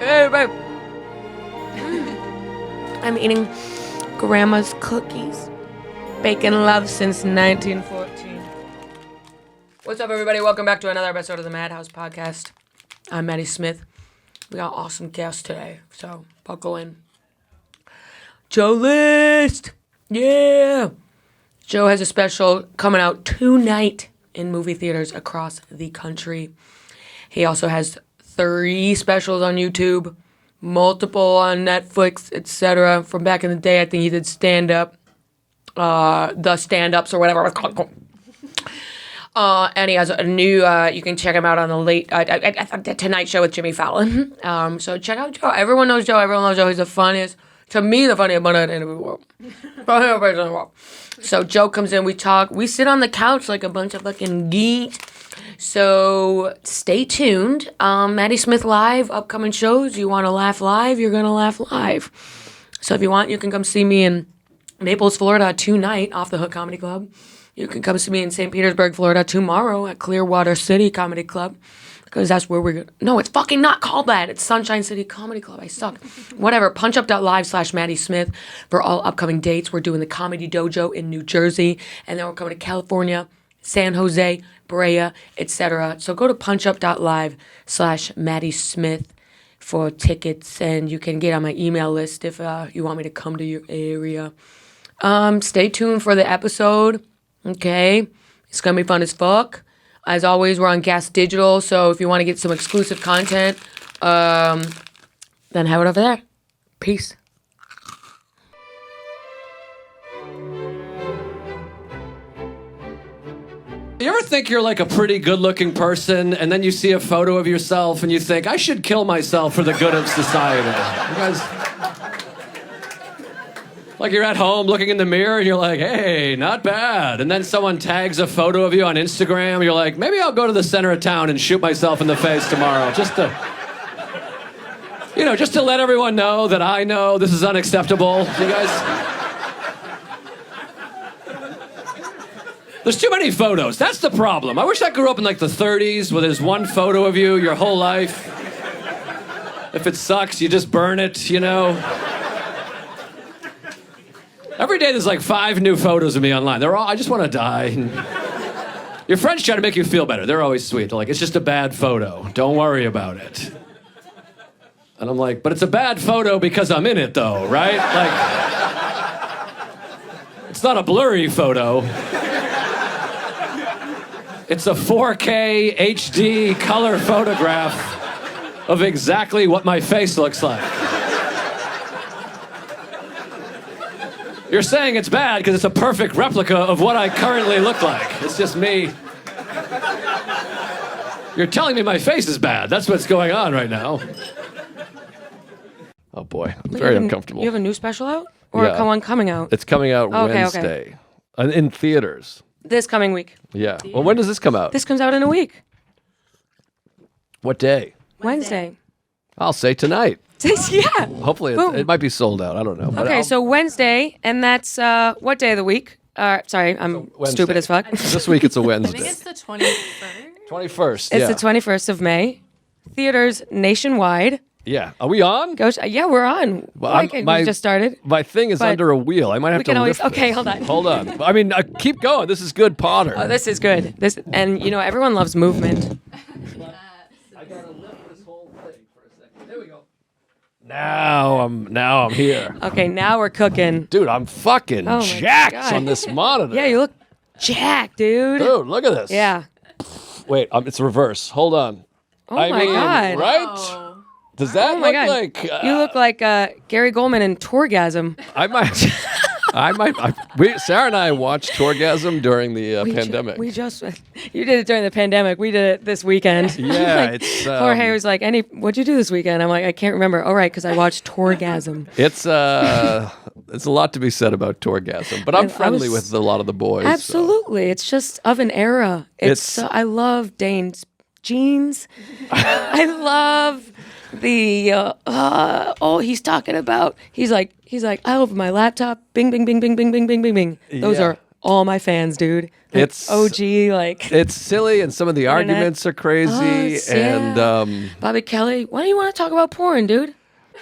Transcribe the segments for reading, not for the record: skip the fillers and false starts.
Hey, babe. I'm eating Grandma's cookies. Baking love since 1914. What's up, everybody? Welcome back to another episode of the Madhouse Podcast. I'm Maddie Smith. We got awesome guests today, so buckle in. Joe List! Yeah! Joe has a special coming out tonight in movie theaters across the country. He also has 3 specials on YouTube, multiple on Netflix, etc. From back in the day, I think he did stand-up, the stand-ups or whatever it was called. And he has a new, you can check him out on the Tonight Show with Jimmy Fallon. So check out Joe. Everyone knows Joe. Everyone loves Joe. He's the funniest, to me, the funniest man in the world. Funniest person in the world. So Joe comes in, we talk, we sit on the couch like a bunch of fucking geeks. So stay tuned. Maddie Smith Live, upcoming shows. You want to laugh live, you're going to laugh live. So if you want, you can come see me in Naples, Florida tonight off the Hook Comedy Club. You can come see me in St. Petersburg, Florida tomorrow at Clearwater City Comedy Club. Because that's where we're going. No, it's fucking not called that. It's Sunshine City Comedy Club. I suck. Whatever. Punchup.live/Maddie Smith for all upcoming dates. We're doing the Comedy Dojo in New Jersey. And then we're coming to California, San Jose, BREA, etc. So go to punchup.live/Maddie Smith for tickets. And you can get on my email list if you want me to come to your area. Stay tuned for the episode. Okay? It's going to be fun as fuck. As always, we're on Gas Digital, so if you want to get some exclusive content, then have it over there. Peace. You ever think you're like a pretty good-looking person, and then you see a photo of yourself, and you think, I should kill myself for the good of society? You guys... Like you're at home looking in the mirror and you're like, hey, not bad. And then someone tags a photo of you on Instagram. You're like, maybe I'll go to the center of town and shoot myself in the face tomorrow. Just to let everyone know that I know this is unacceptable. You guys... There's too many photos. That's the problem. I wish I grew up in like the 30s where there's one photo of you your whole life. If it sucks, you just burn it, you know. Every day there's like 5 new photos of me online. They're all, I just want to die. Your friends try to make you feel better. They're always sweet. They're like, it's just a bad photo. Don't worry about it. And I'm like, but it's a bad photo because I'm in it though, right? Like, it's not a blurry photo. It's a 4K HD color photograph of exactly what my face looks like. You're saying it's bad because it's a perfect replica of what I currently look like. It's just me. You're telling me my face is bad. That's what's going on right now. Oh, boy. I'm very uncomfortable. You have a new special out? Or one coming out? It's coming out Wednesday. Okay. In theaters. This coming week. Yeah. Well, when does this come out? This comes out in a week. What day? Wednesday. I'll say tonight. Yeah. Hopefully it might be sold out. I don't know. Okay, so Wednesday, and that's what day of the week? Sorry, I'm stupid as fuck. This week it's a Wednesday. I think it's the 21st. 21st, It's the 21st of May. Theaters nationwide. Yeah. Are we on? Yeah, we're on. Well, we just started. My thing is under a wheel. I might have to lift Okay, this. hold on. Hold on. I mean, keep going. This is good Potter. Oh, this is good. And everyone loves movement. I gotta lift this whole thing for a second. There we go. Now I'm here. Okay, now we're cooking. Dude, I'm fucking jacked on this monitor. Yeah, you look jacked, dude. Dude, look at this. Yeah. Wait, it's reverse. Hold on. Oh my God. Right? Oh. Does that look like... you look like Gary Goldman in Tourgasm. Sarah and I watched Tourgasm during the pandemic. You did it during the pandemic. We did it this weekend. Yeah, it's... Jorge was like, what'd you do this weekend? I'm like, I can't remember. All right, because I watched Tourgasm. It's a lot to be said about Tourgasm, but I'm friendly with a lot of the boys. Absolutely. So. It's just of an era. I love Dane's jeans. I love... he's talking about, he's like, I open my laptop, bing, bing, bing, bing, bing, bing, bing, bing, bing. Those are all my fans, dude. Like, It's OG, like It's silly, and some of the Internet. arguments are crazy. And Bobby Kelly. Why do you want to talk about porn, dude?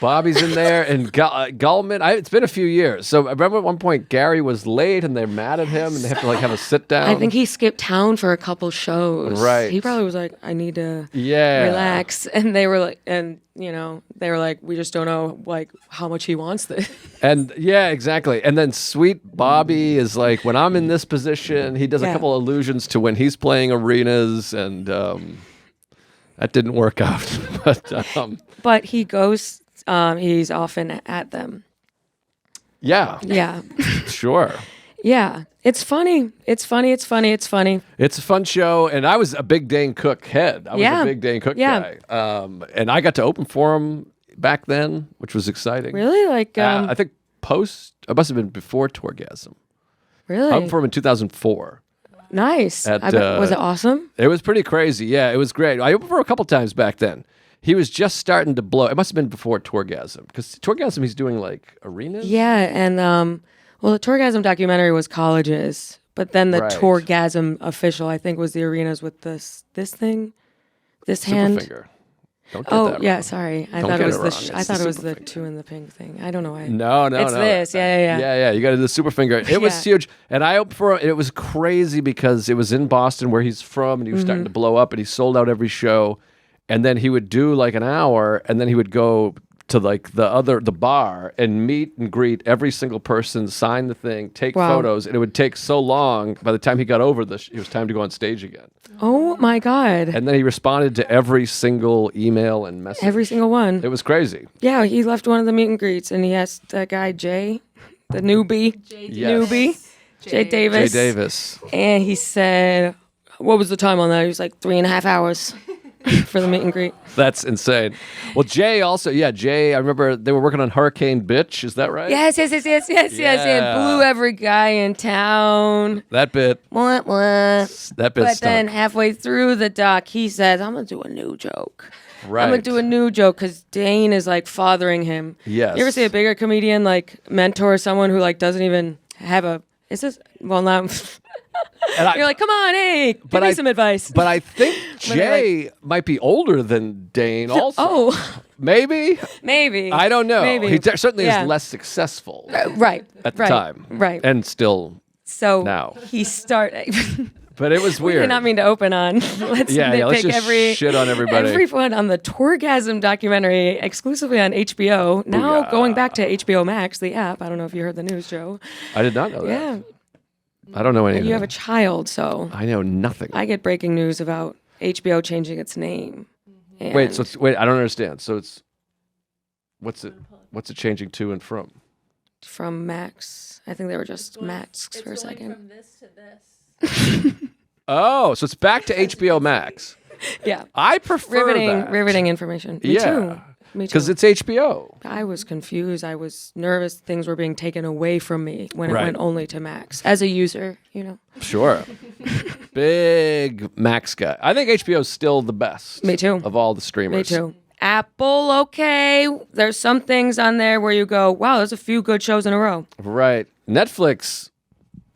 Bobby's in there, and Gallman. It's been a few years, so I remember at one point Gary was late, and they're mad at him, and they have to like have a sit down. I think he skipped town for a couple shows. Right. He probably was like, I need to Yeah. relax. And they were like, they were like, we just don't know like how much he wants this. And yeah, exactly. And then sweet Bobby is like, when I'm in this position, he does a Yeah. couple allusions to when he's playing arenas, and that didn't work out. But he goes, he's often at them. Yeah, Yeah. sure. Yeah. It's funny. It's funny. It's funny. It's funny. It's a fun show, and I was a big Dane Cook head. I was Yeah. a big Dane Cook Yeah. guy. And I got to open for him back then, which was exciting. Really? Like, I think it must have been before Tourgasm. really? I opened for him in 2004. Nice. At, Was it awesome? It was pretty crazy. Yeah, it was great. I opened for a couple times back then. He was just starting to blow. It must have been before Tourgasm, because Tourgasm, he's doing like arenas. Yeah. And, the Tourgasm documentary was colleges, but then the Right. Tourgasm official, I think, was the arenas with this hand. Superfinger. Don't get Oh that yeah, wrong. sorry. I Don't thought get it was it the. wrong. I It's thought the it was the Superfinger. two in the pink thing. I don't know why. No, It's this. Yeah. Yeah, you got to do the Superfinger. It was Yeah. huge. And I opened for him. It was crazy because it was in Boston, where he's from, and he was starting to blow up, and he sold out every show. And then he would do like an hour, and then he would go to like the bar and meet and greet every single person, sign the thing, take Wow. photos, and it would take so long. By the time he got over it was time to go on stage again. Oh my God. And then he responded to every single email and message. Every single one. It was crazy. Yeah, he left one of the meet and greets, and he asked that guy Jay, the newbie, Yes. Jay Davis. Jay Davis. And he said, "What was the time on that?" He was like 3.5 hours for the meet and greet. That's insane. Well, Jay, I remember they were working on Hurricane Bitch. Is that right? Yes. Yeah. Blew every guy in town. That bit. What? That bit But stunk. then halfway through the doc, he says, "I'm gonna do a new joke. Right. I'm gonna do a new joke," because Dane is like fathering him. Yes. You ever see a bigger comedian like mentor someone who like doesn't even have a? Is this well now? And I- You're like, come on, hey, give me some advice. But I think But they're Jay might be older than Dane also. Oh, Maybe? maybe. I don't know. Maybe. He certainly Yeah. is less successful Right. at the right, time. Right. And still. So now. he started. But it was We weird. did not mean to open on. Let's Yeah, let's nitpick just shit on everybody. Everyone on the Tourgasm documentary exclusively on HBO. Now Booyah. going back to HBO Max, the app. I don't know if you heard the news, Joe. I did not know that. Yeah, I don't know anything. you have a child, so I know nothing. I get breaking news about HBO changing its name. Wait, And I don't understand. So it's what's it changing to and from? from Max, I think they were just Max for a second. From this to this. Oh, so it's back to HBO Max. Yeah, I prefer that. riveting information. Me too. Me too. Because it's HBO. I was confused. I was nervous. Things were being taken away from me when it Right. went only to Max. As a user, Sure. Big Max guy. I think HBO is still the best. Me too. Of all the streamers. Me too. Apple, okay. There's some things on there where you go, wow, there's a few good shows in a row. Right. Netflix,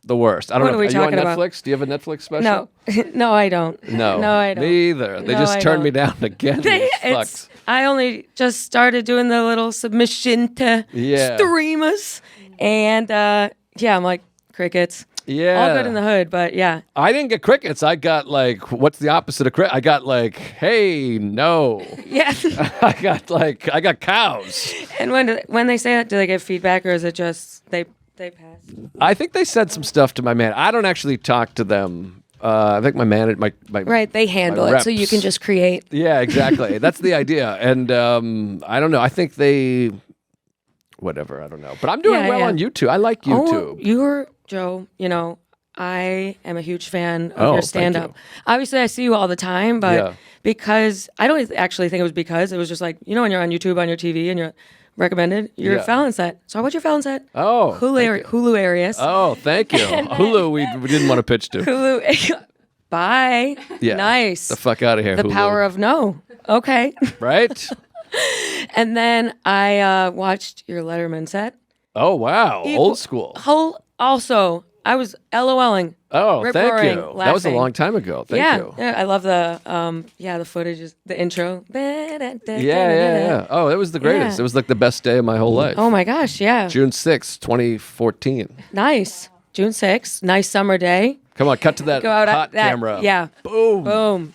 the worst. I don't What know. are we Are you on talking about? Netflix? Do you have a Netflix special? No, no, I don't. No. No, I don't. Me either. They No, just I turned me don't. down again. They- These fucks. I only just started doing the little submission to Yeah. streamers. And I'm like, crickets. Yeah. All good in the hood, but yeah. I didn't get crickets. I got like, what's the opposite of cricket? I got like, hey, no. Yeah. I got cows. And when they say that, do they give feedback or is it just they pass? I think they said some stuff to my man. I don't actually talk to them. I think my man, my Right, they handle my it so you reps. can just create. Yeah, exactly. That's the idea. And I don't know. I think they, whatever. I don't know. But I'm doing Yeah, well yeah. on YouTube. I like YouTube. Oh, you're Joe. I am a huge fan of Oh, your thank stand-up. you. Obviously, I see you all the time, but Yeah. because I don't actually think it was because it was just like when you're on YouTube on your TV and you're recommended your Yeah. Fallon set. So what's your Fallon set? Oh, thank you. Hilarious. Oh, thank you. Hulu, we didn't want to pitch to. Hulu. Bye. Yeah. Nice. The fuck out of here, The Hulu. power of no. Okay. Right? And then I watched your Letterman set. Oh, wow. Old school. Also, I was LOLing. Oh, thank rip-roaring, you. That was a laughing. long time ago. Thank you. Yeah, I love the footage, the intro. Yeah. Oh, it was the greatest. Yeah. It was like the best day of my whole life. Oh my gosh, yeah. June 6th, 2014. Nice. June 6th, nice summer day. Come on, cut to that Go out hot that, camera. Yeah. Boom. Boom.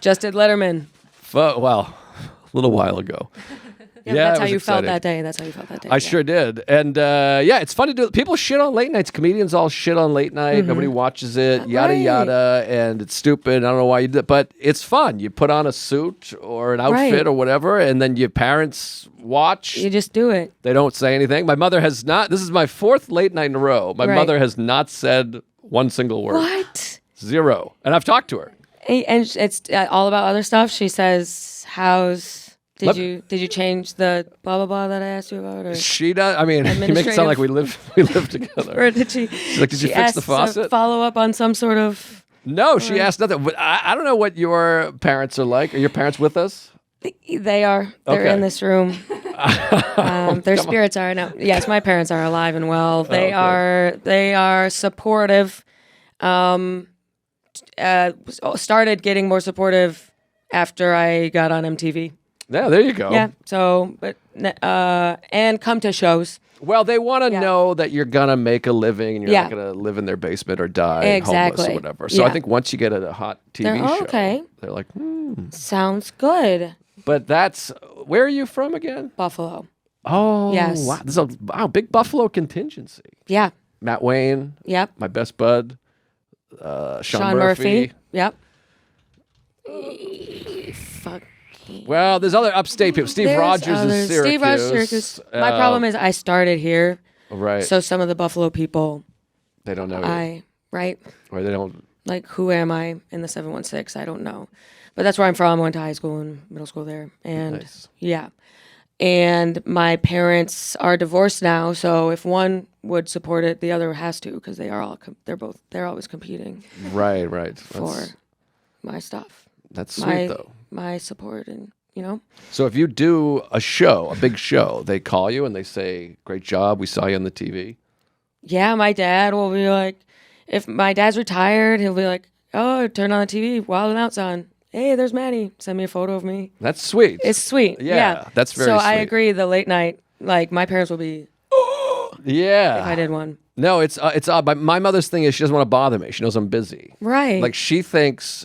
Just did Letterman. Well, a little while ago. Yeah, Yeah, that's it how was you felt exciting. that day. That's how you felt that day. I sure did. And it's fun to do. People shit on late nights. Comedians all shit on late night. Nobody watches it, yada, Right. yada. And it's stupid. I don't know why you did it. But it's fun. You put on a suit or an outfit Right. or whatever, and then your parents watch. You just do it. They don't say anything. My mother has not. This is my 4th late night in a row. My Right. mother has not said one single word. What? 0. And I've talked to her. And it's all about other stuff. She says, Did you change the blah blah blah that I asked you about, or She does. I mean, you make it sound like we live together. or did she? She's like, did you she fix the asked faucet? Follow up on some sort of. No, she asked nothing. But I don't know what your parents are like. Are your parents with us? They are. They're Okay. in this room. Their spirits are now. Yes, my parents are alive and well. They okay. They are supportive. Started getting more supportive after I got on MTV. Yeah, there you go. Yeah. So, but and come to shows. Well, they want to Yeah. know that you're gonna make a living and you're Yeah. not gonna live in their basement or die homeless Exactly. or whatever. So I Yeah. think once you get a hot TV They're, show, okay. they're like, Sounds good. But where are you from again? Buffalo. Oh, Yes. wow. There's a big Buffalo contingency. Yeah. Matt Wayne, Yep. my best bud, Sean Sean Murphy. Yep. Fuck. Well, there's other upstate people. Steve There's Rogers is others. Syracuse. Steve Rogers, Syracuse. My problem is I started here, Right. so some of the Buffalo people, They don't know you. right? Or they don't. Like, who am I in the 716? I don't know. But that's where I'm from. I went to high school and middle school there. And Nice. yeah. And my parents are divorced now, so if one would support it, the other has to, because they're always competing Right. for my stuff. That's sweet, though. My support, and So if you do a big show, they call you and they say, great job, we saw you on the TV. Yeah, my dad will be like, if my dad's retired, he'll be like, oh, turn on the TV, Wild 'N Out's on. Hey, there's Maddy. Send me a photo of me. That's sweet. It's sweet. Yeah, that's very So I sweet. agree. The late night, like my parents will be Yeah. if I did one. No, it's odd. My mother's thing is she doesn't want to bother me. She knows I'm busy. Right. Like she thinks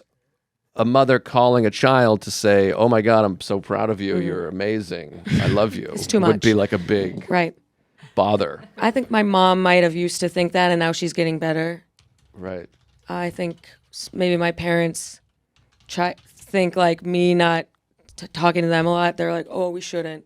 a mother calling a child to say, "Oh my God, I'm so proud of you. You're amazing. I love you." It's too Would much. be like a big Right. bother. I think my mom might have used to think that, and now she's getting better. Right. I think maybe my parents think like me not talking to them a lot. They're like, oh, we shouldn't.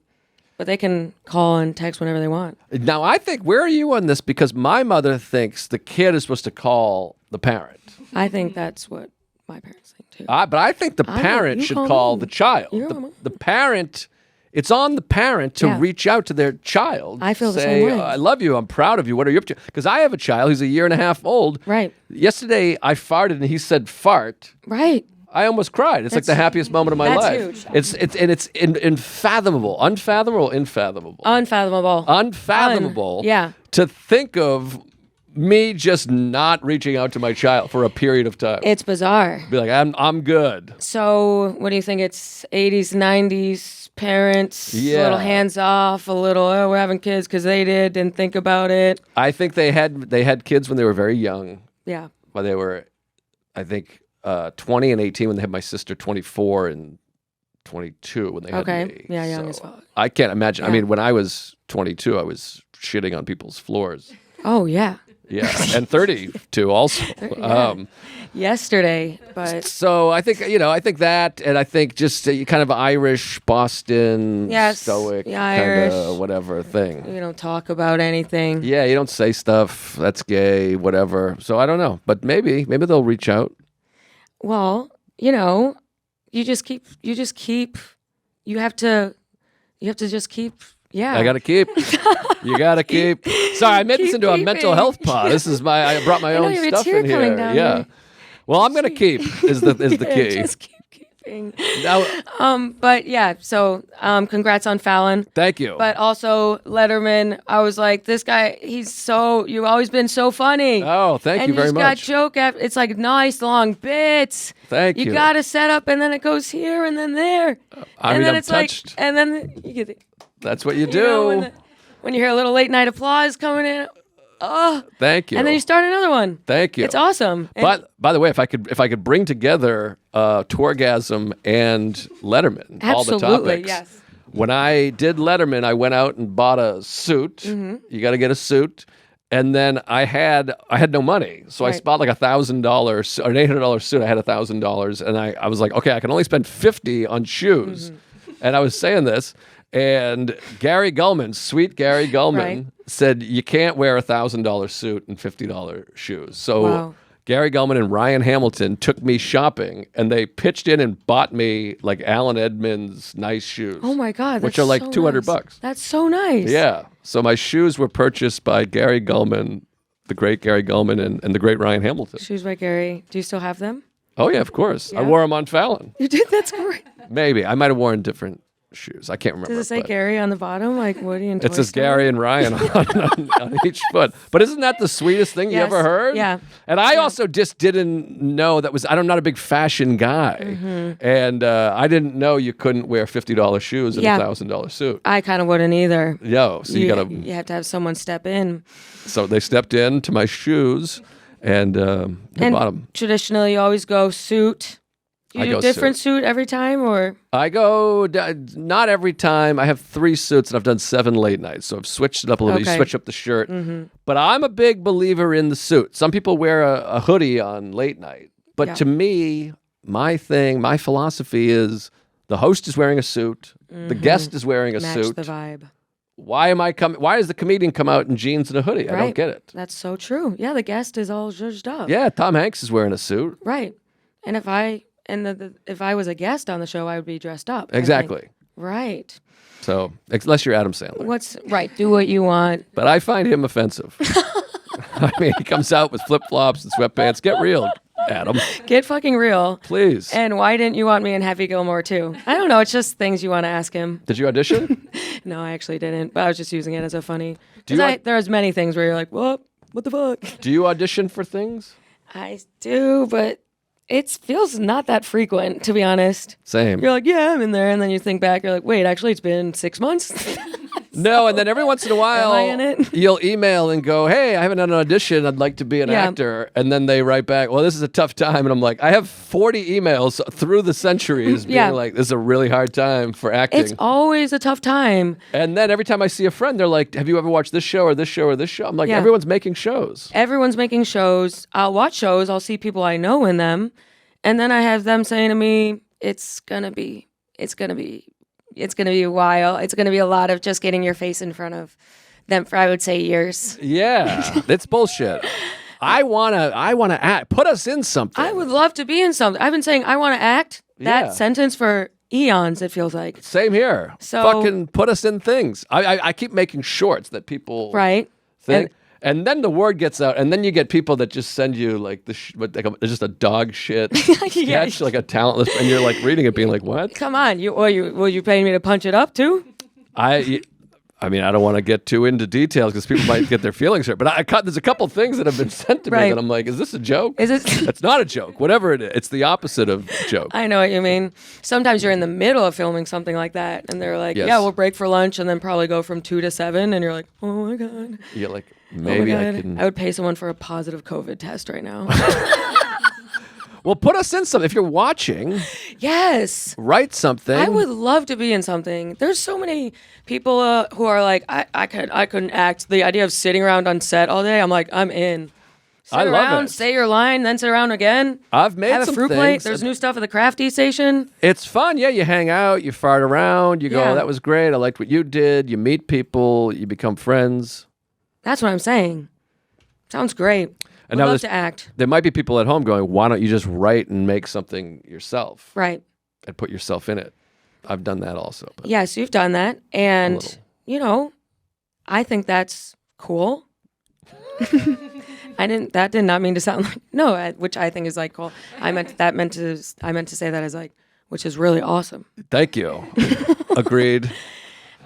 But they can call and text whenever they want. Now I think where are you on this? Because my mother thinks the kid is supposed to call the parent. I think that's what my parents think too. But I think the parent you should call call me. the child. You know me. The parent, it's on the parent to Yeah. reach out to their child. I feel the say, same way. I love you. I'm proud of you. What are you up to? Because I have a child who's a year and a half old. Right. Yesterday I farted and he said fart. Right. I almost cried. It's like the happiest moment of my that's life. huge. It's unfathomable, unfathomable. Unfathomable. Yeah. To think of me just not reaching out to my child for a period of time. It's bizarre. Be like, I'm good. So, what do you think? It's 80s, 90s, parents, a Yeah. little hands off, a little, oh, we're having kids because they didn't think about it. I think they had kids when they were very young. Yeah. But they were, I think, 20 and 18 when they had my sister, 24 and 22 when they had Okay. me. Yeah, young as fuck. I can't imagine. I Yeah. mean, when I was 22, I was shitting on people's floors. Oh, yeah. Yeah, and 32 also. Yesterday, but So I think that, and I think just kind of Irish, Boston, Yes, stoic, yeah, kind Irish. of whatever thing. we don't talk about anything. Yeah, you don't say stuff that's gay, whatever. So I don't know, but maybe they'll reach out. Well, you have to just keep, yeah. I gotta keep. You gotta keep. Sorry, I made this Keep into a mental keeping. health pod. I brought my I know, own you have a stuff tear in coming here. down Yeah. here. Well, I'm gonna keep is the Yeah, key. just keep keeping. kidding. Now, But yeah, so congrats on Fallon. thank you. But also Letterman, I was like, this guy, you've always been so funny. Oh, thank you very And much. he's got joke after, it's like nice long bits. Thank you. You got to set up and then it goes here and then there. I'm touched. Like, and then you get it. That's what you do. You know, when you hear a little late night applause coming in, oh, Thank you. and then you start another one. Thank you. It's awesome. And But by the way, if I could bring together Tourgasm and Letterman, all the Absolutely, topics. yes. When I did Letterman, I went out and bought a suit. Mm-hmm. You got to get a suit. And then I had no money, so I Right. bought like $1,000 or an $800 suit. I had $1,000, and I was like, okay, I can only spend $50 on shoes. Mm-hmm. And I was saying this, and Gary Gulman, sweet Gary Gulman, Right. said you can't wear a $1,000 suit and $50 shoes. So Wow. Gary Gulman and Ryan Hamilton took me shopping, and they pitched in and bought me like Alan Edmonds nice shoes. oh my God. which that's are like so $200 nice. That's so nice. Yeah. So my shoes were purchased by Gary Gulman, the great Gary Gulman, and the great Ryan Hamilton. Shoes by Gary. Do you still have them? Oh, yeah, of course. I Yeah. wore them on Fallon. You did? That's great. Maybe. I might have worn different shoes. I can't remember. Does it say but Gary on the bottom, like Woody and It Toy says Story? Gary and Ryan on each foot. But isn't that the sweetest thing you Yes. ever heard? Yeah. And I also just didn't know I'm not a big fashion guy. Mm-hmm. And I didn't know you couldn't wear $50 shoes in Yeah. a $1,000 suit. I kind of wouldn't either. Yo, so you gotta. You have to have someone step in. So they stepped into my shoes and they bought them. Traditionally, you always go suit. You I do go different suit every time, or I go not every time. I have 3 suits and I've done 7 late nights, so I've switched it up a little bit. You Okay. switch up the shirt, but I'm a big believer in the suit. Some people wear a hoodie on late night, but Yeah. to me, my philosophy is the host is wearing a suit, the guest is wearing a match suit. the vibe. Why am I coming? Why does the comedian come out in jeans and a hoodie? I don't Right. get it. That's so true. Yeah, the guest is all zhuzhed up. Yeah, Tom Hanks is wearing a suit. Right. And if I was a guest on the show, I would be dressed up. I think. Exactly. Right. So unless you're Adam Sandler. What's right? Do what you want. But I find him offensive. I mean, he comes out with flip-flops and sweatpants. Get real, Adam. Get fucking real. Please. And why didn't you want me in Happy Gilmore too? I don't know. It's just things you want to ask him. Did you audition? No, I actually didn't. But I was just using it as a funny. Do you Because there's many things where you're like, what? What the fuck? Do you audition for things? I do, but it feels not that frequent, to be honest. Same. You're like, yeah, I'm in there. And then you think back, you're like, wait, actually, it's been 6 months. No, and then every once in a while, I in it? you'll email and go, hey, I haven't had an audition. I'd like to be an Yeah. actor. And then they write back, well, this is a tough time. And I'm like, I have 40 emails through the centuries being Yeah. like, this is a really hard time for acting. It's always a tough time. And then every time I see a friend, they're like, have you ever watched this show or this show or this show? I'm like, Yeah. everyone's making shows. Everyone's making shows. I'll watch shows. I'll see people I know in them. And then I have them saying to me, it's going to be a while. It's going to be a lot of just getting your face in front of them for, I would say, years. Yeah, that's bullshit. I wanna act. Put us in something. I would love to be in something. I've been saying I want to act. That Yeah. sentence for eons, it feels like. Same here. So- fucking put us in things. I keep making shorts that people Right? think. And then the word gets out, and then you get people that just send you like just a dog shit sketch, like a talentless, and you're like reading it, being like, "What?" Come on, will you pay me to punch it up too? I mean, I don't want to get too into details because people might get their feelings hurt. But there's a couple things that have been sent to me Right. that I'm like, "Is this a joke?" Is it? It's not a joke. Whatever it is, it's the opposite of joke. I know what you mean. Sometimes you're in the middle of filming something like that, and they're like, Yes. "Yeah, we'll break for lunch, and then probably go from 2 to 7," and you're like, "Oh my god." You're like, Oh my maybe I God. can. I would pay someone for a positive COVID test right now. Well, put us in something. If you're watching, Yes. write something. I would love to be in something. There's so many people who are like, I couldn't act. The idea of sitting around on set all day, I'm like, I'm in. Sit I love around, it. say your line, then sit around again. I've made Have a some fruit things. plate. There's new stuff at the crafty station. It's fun. Yeah, you hang out, you fart around, you go, Yeah. oh, that was great. I liked what you did. You meet people, you become friends. That's what I'm saying. Sounds great. And Would now love there's- to act. There might be people at home going, why don't you just write and make something yourself Right. and put yourself in it? I've done that also. But Yes, you've done that. And, little. you know, I think that's cool. That did not mean to sound like, no, which I think is like cool. I meant to say that as like, which is really awesome. Thank you. Agreed.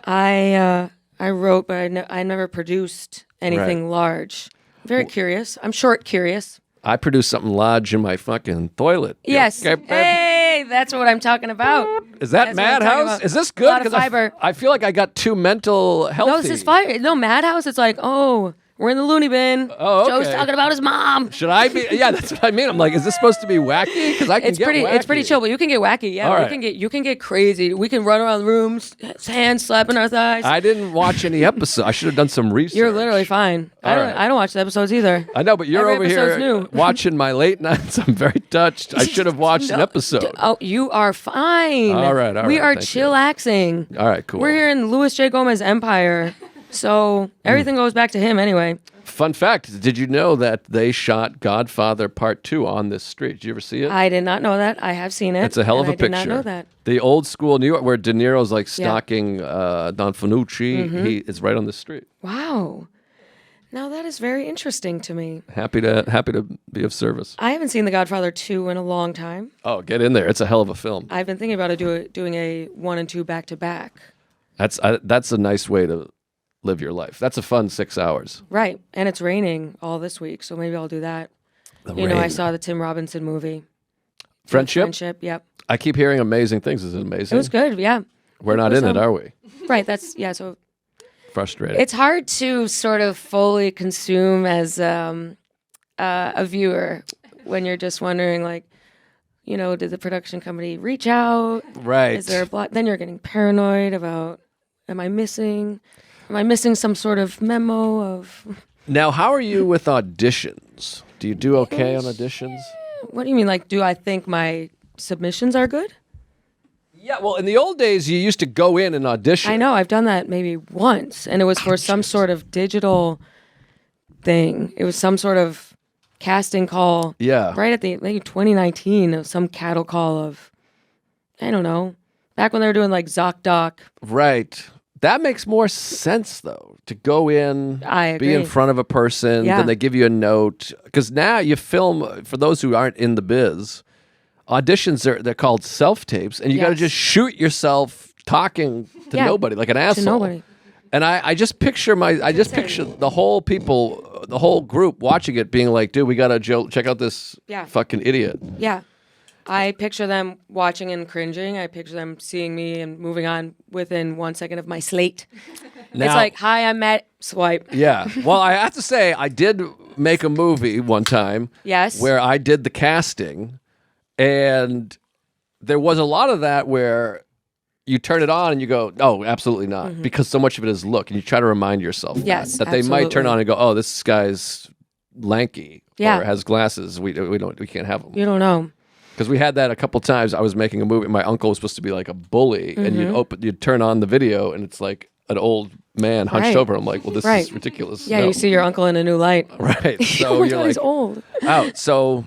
I wrote, but I never produced anything large. Very curious. I'm short curious. I produced something large in my fucking toilet. Yes. Okay, babe? Hey, that's what I'm talking about. Is that That's what I'm talking Madhouse? about. Is this A good? lot of 'Cause fiber. I feel like I got too mental healthy. No, this is fire. No, Madhouse, it's like, oh, we're in the loony bin. Oh, okay. Joe's talking about his mom. Should I be? Yeah, that's what I mean. I'm like, is this supposed to be wacky? Because I can It's get pretty. wacky. It's pretty chill, but you can get wacky. Yeah, All we right. can get. You can get crazy. We can run around the rooms, hands slapping our thighs. I didn't watch any episodes. I should have done some research. You're literally fine. All right. I don't watch the episodes either. I know, but you're Every over here episode's new. watching my late nights. I'm very touched. I should have watched an episode. Oh, you are fine. All right, all we right, are thank you. chillaxing. All right, cool. We're here in Louis J. Gomez empire, so everything goes back to him anyway. Fun fact, did you know that they shot Godfather Part 2 on this street? Did you ever see it? I did not know that. I have seen it. It's a hell of and a picture. I did not know that. The old school New York where De Niro's like stalking Don Fanucci. Mm-hmm. He is right on the street. Wow. Now that is very interesting to me. Happy to be of service. I haven't seen The Godfather 2 in a long time. Oh, get in there. It's a hell of a film. I've been thinking about doing a 1 and 2 back to back. That's a nice way to live your life. That's a fun 6 hours. Right. And it's raining all this week, so maybe I'll do that. You know, I saw the Tim Robinson movie. Friendship? Friendship, yep. I keep hearing amazing things. Is it amazing? It was good, yeah. We're not in it, are we? Right, so Frustrated. it's hard to sort of fully consume as a viewer when you're just wondering, like, you know, did the production company reach out? Right. Is there a block? Then you're getting paranoid about, am I missing some sort of memo of... Now, how are you with auditions? Do you do okay on auditions? What do you mean? Like, do I think my submissions are good? Yeah, well, in the old days, you used to go in and audition. I know. I've done that maybe once, and it was for some sort of digital thing. It was some sort of casting call. Yeah. Right at maybe 2019, of some cattle call of, I don't know, back when they were doing like ZocDoc. Right. That makes more sense, though, to go in, I be in agree. front of a person, Yeah. then they give you a note. Because now you film, for those who aren't in the biz, auditions, they're called self-tapes, and you got to Yes. just shoot yourself talking to Yeah, nobody, like an asshole. nobody. And I just picture picture the whole people, the whole group watching it being like, dude, we got to check out this Yeah. fucking idiot. Yeah. I picture them watching and cringing. I picture them seeing me and moving on within 1 second of my slate. It's Now- like, hi, I'm Matt. Swipe. Yeah. Well, I have to say, I did make a movie one time. Yes. Where I did the casting, and there was a lot of that where you turn it on and you go, oh, absolutely not, because so much of it is look, and you try to remind yourself Yes, that they might turn absolutely. on and go, oh, this guy's lanky Yeah. or has glasses. We can't have him. You don't know. Because we had that a couple times. I was making a movie. My uncle was supposed to be like a bully, and you'd turn on the video, and it's like an old man hunched Right. over. I'm like, well, this Right. is ridiculous. Yeah, No. you see your uncle in a new light. Right. So Oh my you're God, he's like old. out. So,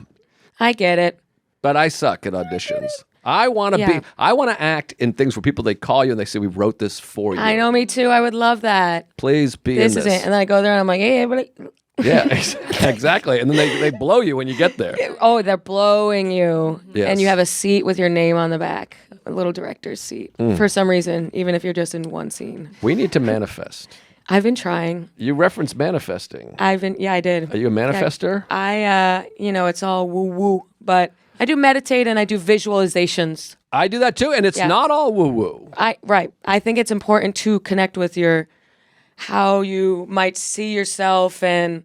I get it. but I suck at auditions. I want to Yeah. I want to act in things where people, they call you and they say, we wrote this for you. I know, me too. I would love that. Please be This in is this. it. And then I go there and I'm like, hey, everybody. Yeah, exactly. And then they blow you when you get there. Oh, they're blowing you. Yes. And you have a seat with your name on the back, a little director's seat. For some reason, even if you're just in one scene. We need to manifest. I've been trying. You referenced manifesting. I did. Are you a manifester? It's all woo woo, but I do meditate and I do visualizations. I do that too, and it's Yeah. not all woo-woo. I think it's important to connect with how you might see yourself and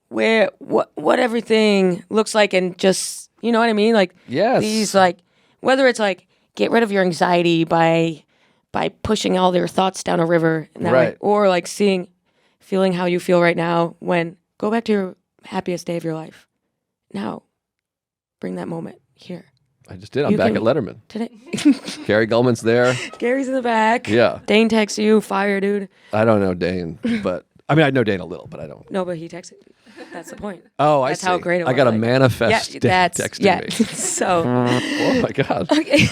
what everything looks like, and just, you know what I mean? Like, Yes. these, like, whether it's like get rid of your anxiety by pushing all your thoughts down a river in that way, Right. or like feeling how you feel right now, when go back to your happiest day of your life. Now, bring that moment here. I just did. I'm You back can- at Letterman. Today. Gary Gulman's there. Gary's in the back. Yeah. Dane texts you, fire, dude. I don't know Dane, but I mean, I know Dane a little, but I don't. No, but he texted. That's the point. Oh, I That's see. how great it was. I got a like- manifest Yeah, Dane that's texting me. So Oh my god. okay.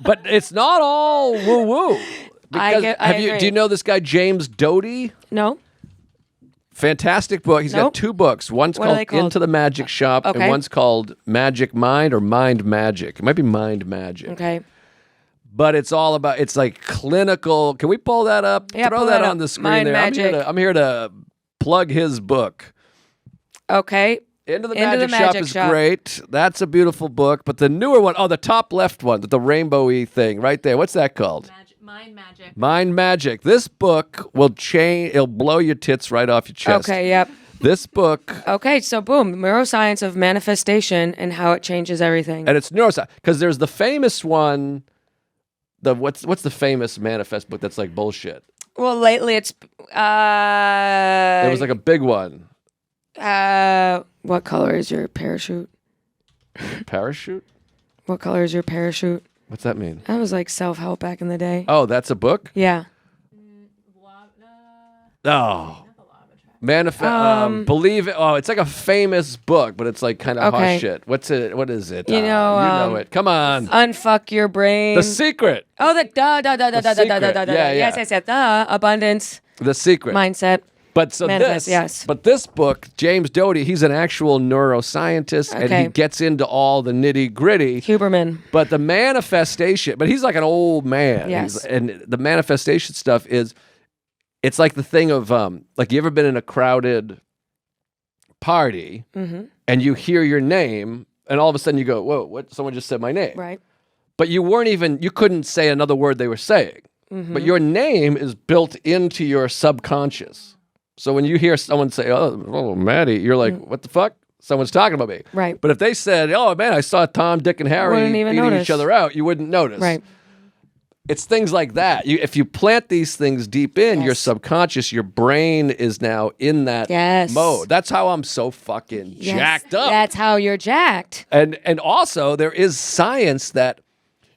But it's not all woo woo. I Do you agree. know this guy James Doty? No. Fantastic book. He's got Nope. 2 books. One's What are called they called? Into the Magic Shop, and Okay. one's called Magic Mind or Mind Magic. It might be Mind Magic. Okay. But it's all about, it's like clinical. Can we pull that up? Yeah, Throw pull that that on up. the screen Mind there. Magic. I'm here to plug his book. Okay. Into the Into the Magic Shop Magic is Shop. great. That's a beautiful book. But the newer one, the top left one, the rainbow-y thing right there. What's that called? Mind magic. Mind Magic. This book will change, it'll blow your tits right off your chest. Okay. Yep. This book, Okay. So boom, neuroscience of manifestation and how it changes everything. and it's neuroscience, because there's the famous one, what's the famous manifest book that's like bullshit? Well, lately it's There was like a big one. what color is your parachute? Parachute? What color is your parachute? What's that mean? That was like self-help back in the day. Oh, that's a book? Yeah. Oh. Believe it. Oh, it's like a famous book, but it's like kind of Okay. hush shit. What is it? You know, you know it. Come on. Unfuck your brain. The Secret. Oh, the Secret. Yeah, Yes, abundance, The Secret. mindset. But so Manifest, this, yes. but this book, James Doty, he's an actual neuroscientist, and Okay. he gets into all the nitty gritty. Huberman. But the manifestation, but he's like an old man. Yes. And the manifestation stuff is, it's like the thing of, like, you ever been in a crowded party and you hear your name and all of a sudden you go, whoa, what? Someone just said my name. Right. But you couldn't say another word they were saying. But your name is built into your subconscious. So when you hear someone say, oh, Maddy, you're like, what the fuck? Someone's talking about me. Right. But if they said, oh, man, I saw Tom, Dick, and Harry Wouldn't even eating notice. each other out, you wouldn't notice. Right. It's things like that. If you plant these things deep in your Yes. subconscious, your brain is now in that Yes. mode. That's how I'm so fucking Yes, jacked up. That's how you're jacked. And also, there is science that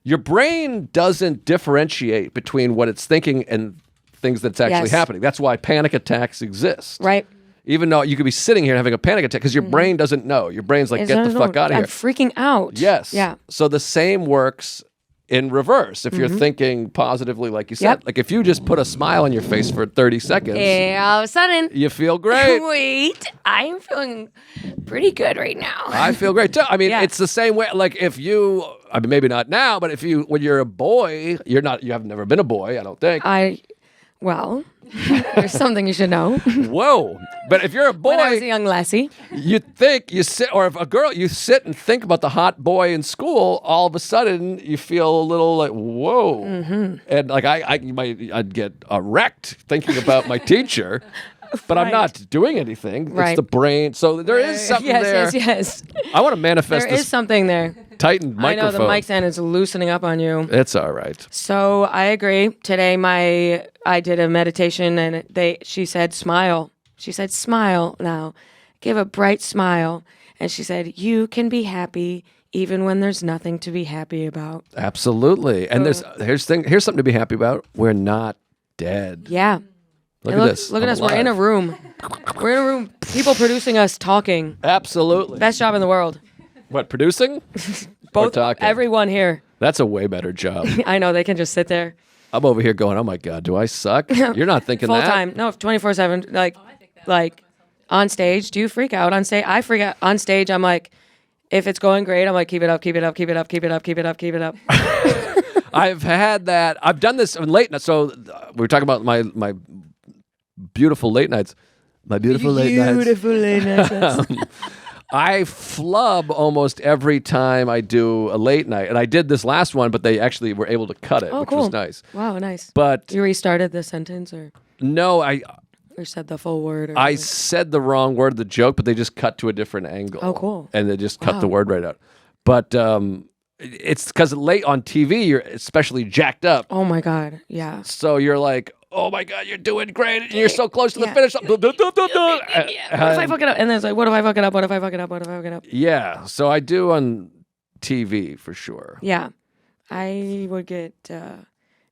your brain doesn't differentiate between what it's thinking and things that's actually Yes. happening. That's why panic attacks exist. Right. Even though you could be sitting here having a panic attack because your brain doesn't know. Your brain's like, get the fuck out of I'm here. freaking out. Yes. Yeah. So the same works in reverse. If you're thinking positively, like you said, Yep. like if you just put a smile on your face for 30 seconds, And all of a sudden, you feel great. wait, I'm feeling pretty good right now. I feel great too. I mean, Yeah. it's the same way. Like if you, I mean, maybe not now, but when you're a boy, you have never been a boy, I don't think. Well, there's something you should know. Whoa. But if you're a When I was a boy, young lassie. you sit, or if a girl, you sit and think about the hot boy in school, all of a sudden you feel a little like, whoa. And like I'd get wrecked thinking about my teacher. But I'm not doing anything. It's Right. the brain. So there is something there. Yes. I want to manifest There is this something there. tightened I know microphone. the mic stand is loosening up on you. It's all right. So I agree. Today, I did a meditation, and she said, "Smile." She said, "Smile now. Give a bright smile." And she said, "You can be happy even when there's nothing to be happy about." Absolutely. And here's something to be happy about. We're not dead. Yeah. Look And at this. Look at I'm us. We're in a alive. room. We're in a room. People producing us talking. Absolutely. Best job in the world. What, producing? Both. talking. Everyone here. That's a way better job. I know they can just sit there I'm over here going, oh my God, do I suck? You're not thinking full that? time. No, 24/7. Like on stage. Do you freak out on stage? I freak out on stage. I'm like, if it's going great, I'm like, keep it up, keep it up, keep it up, keep it up, keep it up, keep it up. I've had that. I've done this in late nights. So we were talking about my beautiful late nights. My beautiful late nights. Beautiful late nights. I flub almost every time I do a late night. And I did this last one, but they actually were able to cut it, Oh, which cool. was nice. Wow, nice. But You restarted the sentence or no, said the full word? Or I said the wrong word of the joke, but they just cut to a different angle. Oh, cool. And they just cut the Wow. word right out. But it's because late on TV, you're especially jacked up. Oh my God. Yeah. So you're like, oh my God, you're doing great. And you're so close to the Yeah. finish. What if I fuck it up? And then it's like, what if I fuck it up? What if I fuck it up? What if I fuck it up? Yeah. So I do on TV for sure. Yeah. I would get,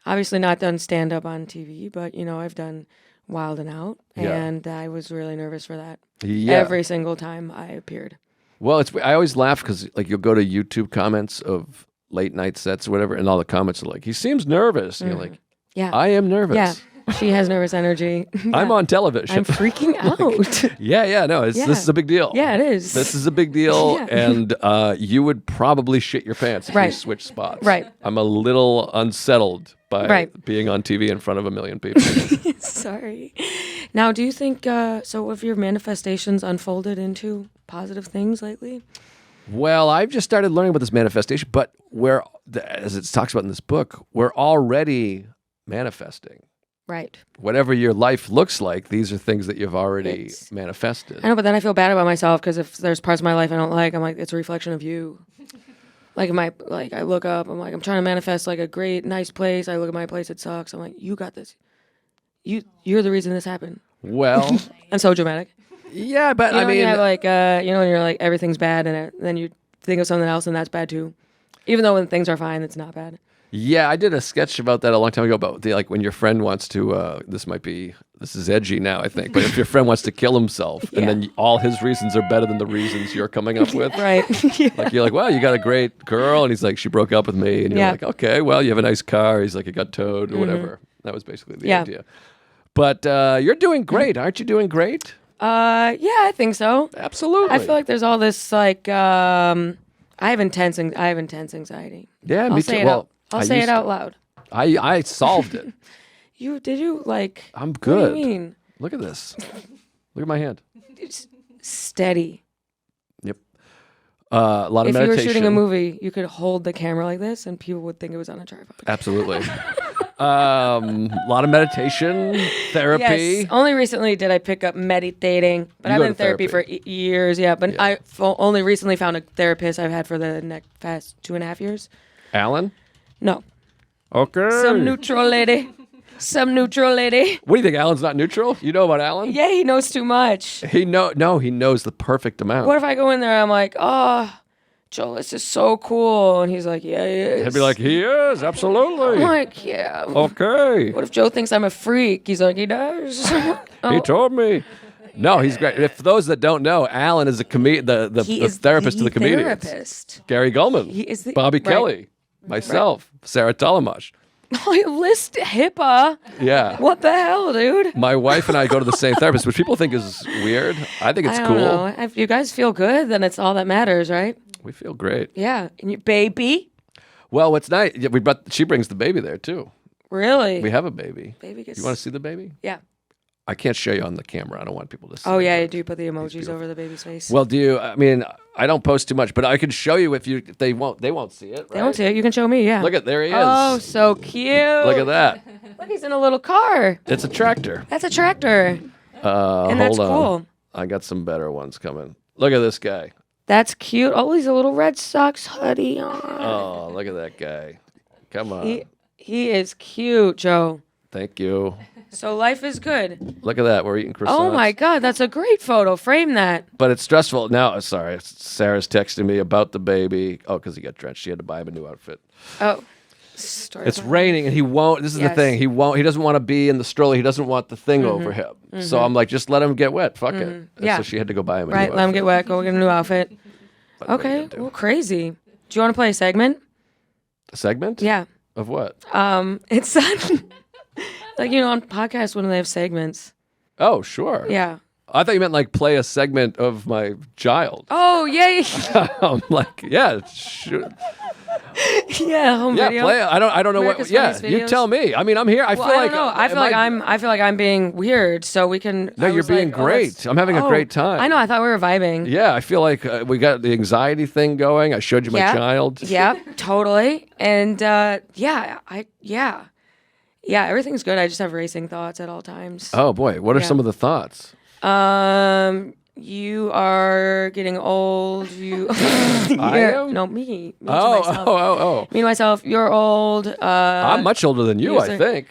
obviously not done stand up on TV, but I've done Wild and Out. Yeah. And I was really nervous for that. Yeah. Every single time I appeared. Well, I always laugh because like you'll go to YouTube comments of late night sets or whatever, and all the comments are like, he seems nervous. And you're like, Yeah. I am nervous. Yeah. She has nervous energy. I'm on television. I'm freaking out. Yeah, no, this is a big deal. Yeah, it is. This is a big deal, Yeah. and you would probably shit your pants if we Right. switch spots. Right. I'm a little unsettled by Right. being on TV in front of a million people. Sorry. Now, do you think, so have your manifestations unfolded into positive things lately? Well, I've just started learning about this manifestation, but as it talks about in this book, we're already manifesting. Right. Whatever your life looks like, these are things that you've already It's- manifested. I know, but then I feel bad about myself because if there's parts of my life I don't like, I'm like, it's a reflection of you. Like, I look up, I'm like, I'm trying to manifest like a great, nice place. I look at my place, it sucks. I'm like, you got this. You're the reason this happened. Well, I'm so dramatic. yeah, but You know, I when you mean, have like, when you're like, everything's bad, and then you think of something else, and that's bad too. Even though when things are fine, it's not bad. yeah, I did a sketch about that a long time ago about like when your friend wants to. This is edgy now, I think. But if your friend wants to kill himself, and then all his reasons are better than the reasons you're coming up with, Right. Yeah. like you're like, well, you got a great girl, and he's like, she broke up with me, and you're Yeah. like, okay, well, you have a nice car. He's like, it got towed or whatever. That was basically the Yeah. idea. But you're doing great, aren't you? Doing great? Yeah, I think so. Absolutely. I feel like there's all this like, I have intense anxiety. yeah, me I'll too. say it Well, out. I'll I say used it to. out loud. I solved it. Did you like? I'm What good. do you mean? Look at this. Look at my hand. It's steady. Yep. A lot of If you meditation. were shooting a movie, you could hold the camera like this, and people would think it was on a tripod. Absolutely. A lot of meditation, therapy. Yes. Only recently did I pick up meditating, but You I've go been to therapy for therapy. years. Yeah, but Yeah. I only recently found a therapist I've had for the past 2.5 years. Alan? No, Okay. some neutral lady. Some neutral lady. What do you think? Alan's not neutral? You know about Alan? Yeah, he knows too much. He knows the perfect amount. What if I go in there? I'm like, oh, Joel, this is so cool, and he's like, yeah, he is. He'd be like, he is, absolutely. I'm like, yeah. Okay. What if Joe thinks I'm a freak? He's like, he does. Oh. He told me. No, he's great. If for those that don't know, Alan is the therapist to the comedians. Therapist. Gary Gulman, He is the- Bobby right. Kelly, myself, Sarah Talamash. Oh, you list HIPAA. Yeah. What the hell, dude? My wife and I go to the same therapist, which people think is weird. I think it's I don't cool. know. If you guys feel good, then it's all that matters, right? We feel great. Yeah. And your baby? Well, what's nice, she brings the baby there too. Really? We have a baby. Baby gets... You want to see the baby? Yeah. I can't show you on the camera. I don't want people to see. Oh, it, yeah, but- you do put the emojis over the baby's face. Well, I mean, I don't post too much, but I can show you if they won't see it, right? They won't see it. You can show me, yeah. There he is. Oh, so cute. Look at that. Look, he's in a little car. It's a tractor. That's a tractor. And that's hold on. cool. I got some better ones coming. Look at this guy. That's cute. Oh, he's a little Red Sox hoodie on. Oh, look at that guy. Come on. He is cute, Joe. Thank you. So life is good. Look at that. We're eating croissants. Oh my God, that's a great photo. Frame that. But it's stressful. Now, sorry, Sarah's texting me about the baby. Oh, because he got drenched. She had to buy him a new outfit. Oh, It's raining, and he won't. This is the Yes. thing. He doesn't want to be in the stroller. He doesn't want the thing over him. So I'm like, just let him get wet. Fuck it. And Yeah. So she had to go buy him a Right, new let him outfit. get wet. Go get a new outfit. What are you Okay, gonna do? well, crazy. Do you want to play a segment? A segment? Yeah. Of what? It's like, on podcasts when they have segments. Oh, sure. Yeah. I thought you meant like play a segment of my child. Oh, yeah. I'm like, yeah, sure. Yeah, home Yeah, video. play it. I don't know America's what. Yeah, Funniest you Videos. tell me. I mean, I'm here. I Well, feel I like don't know. I feel like I'm being weird, so we can. No, I you're was being like, oh, great. let's- I'm having a great time. I know. I thought we were vibing. Yeah, I feel like we got the anxiety thing going. I showed you my Yeah. child. Yeah, totally. And yeah, everything's good. I just have racing thoughts at all times. Oh boy, what are Yeah. some of the thoughts? You are getting old. You. I am? No, me. Me to Oh, myself. oh. Me to myself. You're old. I'm much older than you, yes, I sir. think.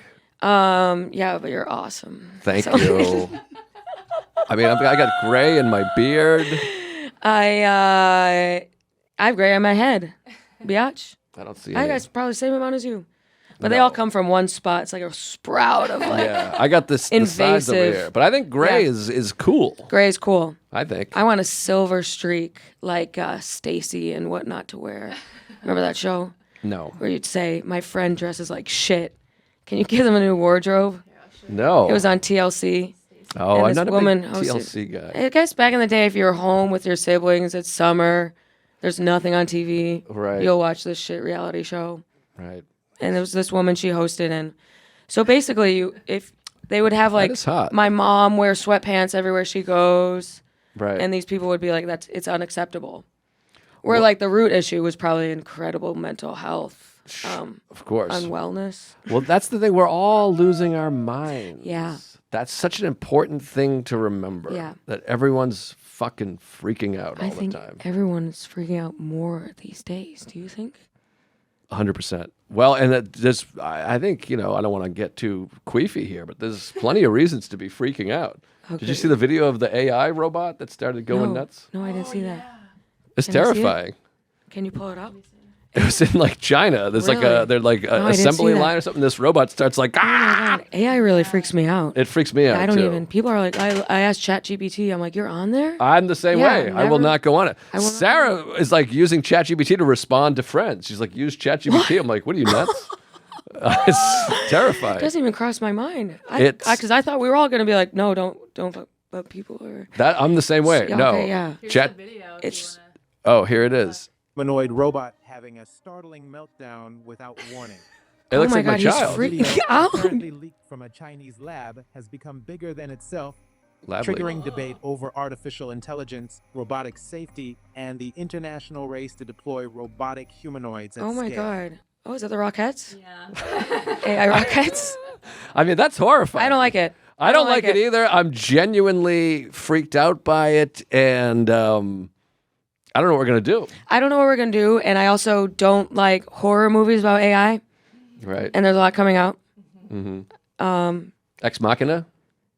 Yeah, but you're awesome. Thank you. I mean, I got gray in my beard. I have gray on my head. Biatch. I don't see I any. got probably the same amount as you. But they all come from one spot. It's like a sprout of like. Yeah, I got this the sides over Invasive. here. But I think gray Yeah. is cool. Gray is cool. I think. I want a silver streak like Stacy and What Not to Wear. Remember that show No. where you'd say, "My friend dresses like shit. Can you give them a new wardrobe?" No. It was on TLC. Oh, and I'm this not a woman big hosted- TLC guy. I guess back in the day, if you were home with your siblings, it's summer, there's nothing on TV. Right. You'll watch this shit reality show. Right. And there was this woman she hosted, and so basically, if they would have like is hot. my mom wear sweatpants everywhere she goes, Right. and these people would be like, it's unacceptable. Where like the root issue was probably incredible mental health, of course. unwellness. Well, that's the thing. We're all losing our minds. Yeah. That's such an important thing to remember. Yeah. That everyone's fucking freaking out all I the think time. everyone's freaking out more these days. Do you think? 100%. Well, and I think, I don't want to get too queefy here, but there's plenty of reasons to be freaking out. Did you Okay. see the video of the AI robot that started going nuts? No, I didn't see that. It's Can I see it? terrifying. Can you pull it up? It was in like China. There's Really? they're like No, an I didn't see assembly that. line or something. This robot starts like, God, AI really freaks me out. It freaks me out I don't too. even. People are like, I asked ChatGPT. I'm like, you're on there? I'm the same Yeah, way. I will never- not go on it. I will not Sarah is like using ChatGPT to respond to friends. She's like, use ChatGPT. I'm like, what are you nuts? It's terrifying. It doesn't even cross my mind. It's- Because I thought we were all gonna be like, no, don't fuck, but people are. That I'm the same way. Yeah, no. okay, yeah. Here's Chat. the video. If It's- you wanna... Oh, here it is. Humanoid robot having a startling meltdown without warning. It looks oh my like my God, he's child. freaking Video out. apparently leaked from a Chinese lab has become bigger than itself, Lovely. triggering debate over artificial intelligence, robotic safety, and the international race to deploy robotic humanoids at Oh my scale. God. Oh, is that the Rockettes? Yeah. AI Rockettes? I mean, that's horrifying. I don't like it. I don't like it either. I'm genuinely freaked out by it, and I don't know what we're gonna do. I don't know what we're gonna do, and I also don't like horror movies about AI. Right. And there's a lot coming out. Ex Machina.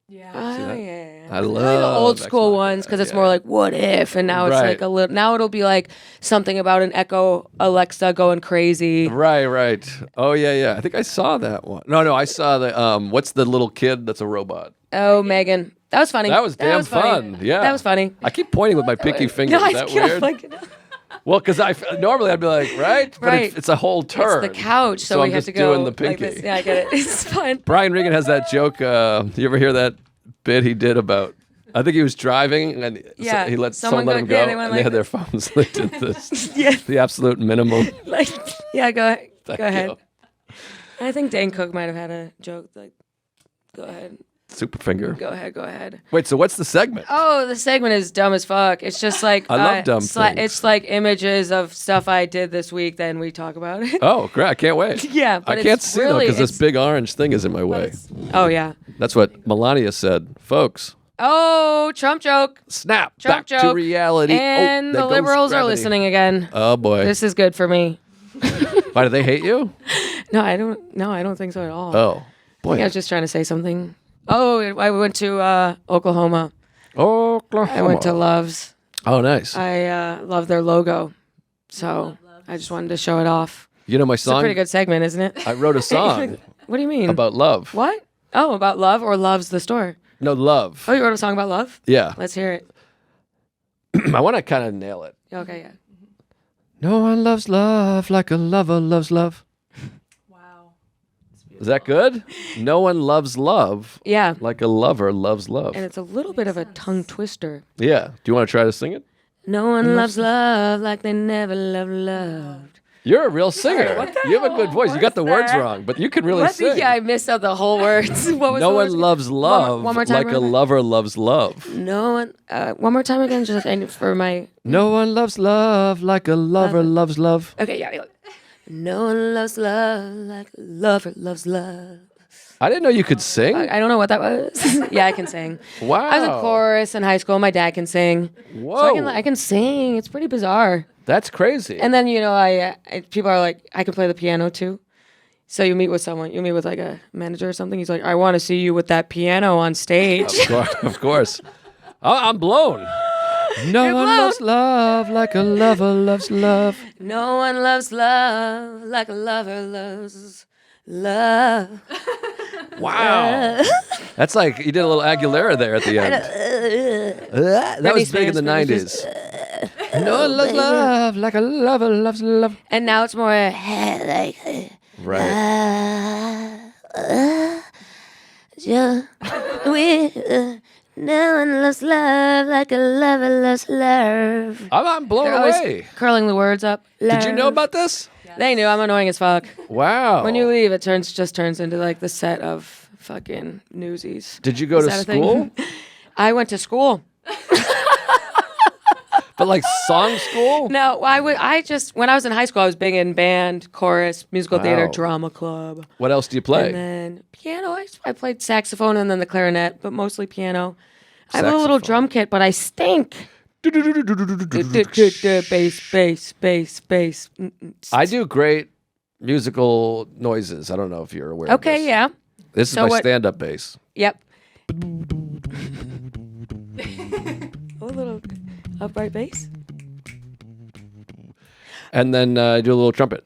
Yeah. Oh, yeah. I The love old Ex school Machina. ones because it's Yeah. more like what if, and now it's Right. like a little. Now it'll be like something about an Echo Alexa going crazy. Right. Oh yeah. I think I saw that one. No, I saw the what's the little kid that's a robot? Oh, Megan, that was funny. That was damn funny. fun. Yeah. that was funny. I keep pointing with my pinky finger. No, Is that weird? like, Well, because normally I'd be like, right, but Right. it's a whole turn. it's the couch, so, I'm we have just to go doing the like pinky. this. Yeah, I get it. It's fun. Brian Regan has that joke. You ever hear that bit he did about? I think he was driving and Yeah, he let someone someone let go- him go, yeah, they went and they like had their phones lifted this Yeah, the absolute minimum. like yeah. Go Thank ahead. you. I think Dane Cook might have had a joke like, go ahead, Super finger. go ahead. Wait, so what's the segment? Oh, the segment is dumb as fuck. It's just like I love dumb things. It's like images of stuff I did this week. Then we talk about it. Oh, great! I can't wait. Yeah, but I can't it's see though really, because this it's- big orange thing is in my way. Oh yeah. That's what Melania said, folks. Oh, Trump joke. Snap Trump back joke. to reality. And oh, the there goes liberals are gravity. listening again. Oh boy! This is good for me. Why do they hate you? No, I don't. No, I don't think so at all. Oh boy! I was just trying to say something. Oh, I went to Oklahoma. Oklahoma. I went to Love's. Oh, nice. I love their logo, so I just wanted to show it off. You know my It's a song. pretty good segment, isn't it? I wrote a song What do you mean? about love. What? Oh, about love or Love's the store? No, love. Oh, you wrote a song about love? Yeah. Let's hear it. I want to kind of nail it. Okay, yeah. No one loves love like a lover loves love. Wow. Is that good? No one loves love Yeah. like a lover loves love. And it's a little bit of a tongue twister. Yeah. Do you want to try to sing it? No one loves love like they never loved. You're a real singer. You have a good voice. You got the words wrong, but you can really sing. Yeah, I missed out the whole words. What was No the one words? loves love one more time, like a Ryan. lover loves love. No one. One more time again, just for my. No one loves love like a lover loves love. Okay, yeah. No one loves love like a lover loves love. I didn't know you could sing. I don't know what that was. Yeah, I can sing. Wow. I was in chorus in high school. My dad can sing. Whoa. So I can sing. It's pretty bizarre. That's crazy. And then I people are like, I can play the piano too. So you meet with someone. You meet with like a manager or something. He's like, I want to see you with that piano on stage. Of course. I'm blown. No You're one blown. loves love like a lover loves love. No one loves love like a lover loves love. Wow. That's like you did a little Aguilera there at the end. That was big in the Britney 90s. No one loves love like a lover loves love. And now it's more like Right. Yeah. No one loves love like a lover loves love. I'm blown They're always away. curling the words up. Did you know Love. about this? They knew. I'm annoying as fuck. Wow. When you leave, it just turns into like the set of fucking Newsies. Did you go Is to that a thing? school? I went to school. But like song school? No, when I was in high school, I was big in band, chorus, musical theater, Wow. drama club. What else do you play? And then piano. I played saxophone and then the clarinet, but mostly piano. I have a little Saxophone. drum kit, but I stink. Bass. I do great musical noises. I don't know if you're aware of Okay, this. yeah. This is So my what- stand-up bass. Yep. A little upright bass. And then I do a little trumpet.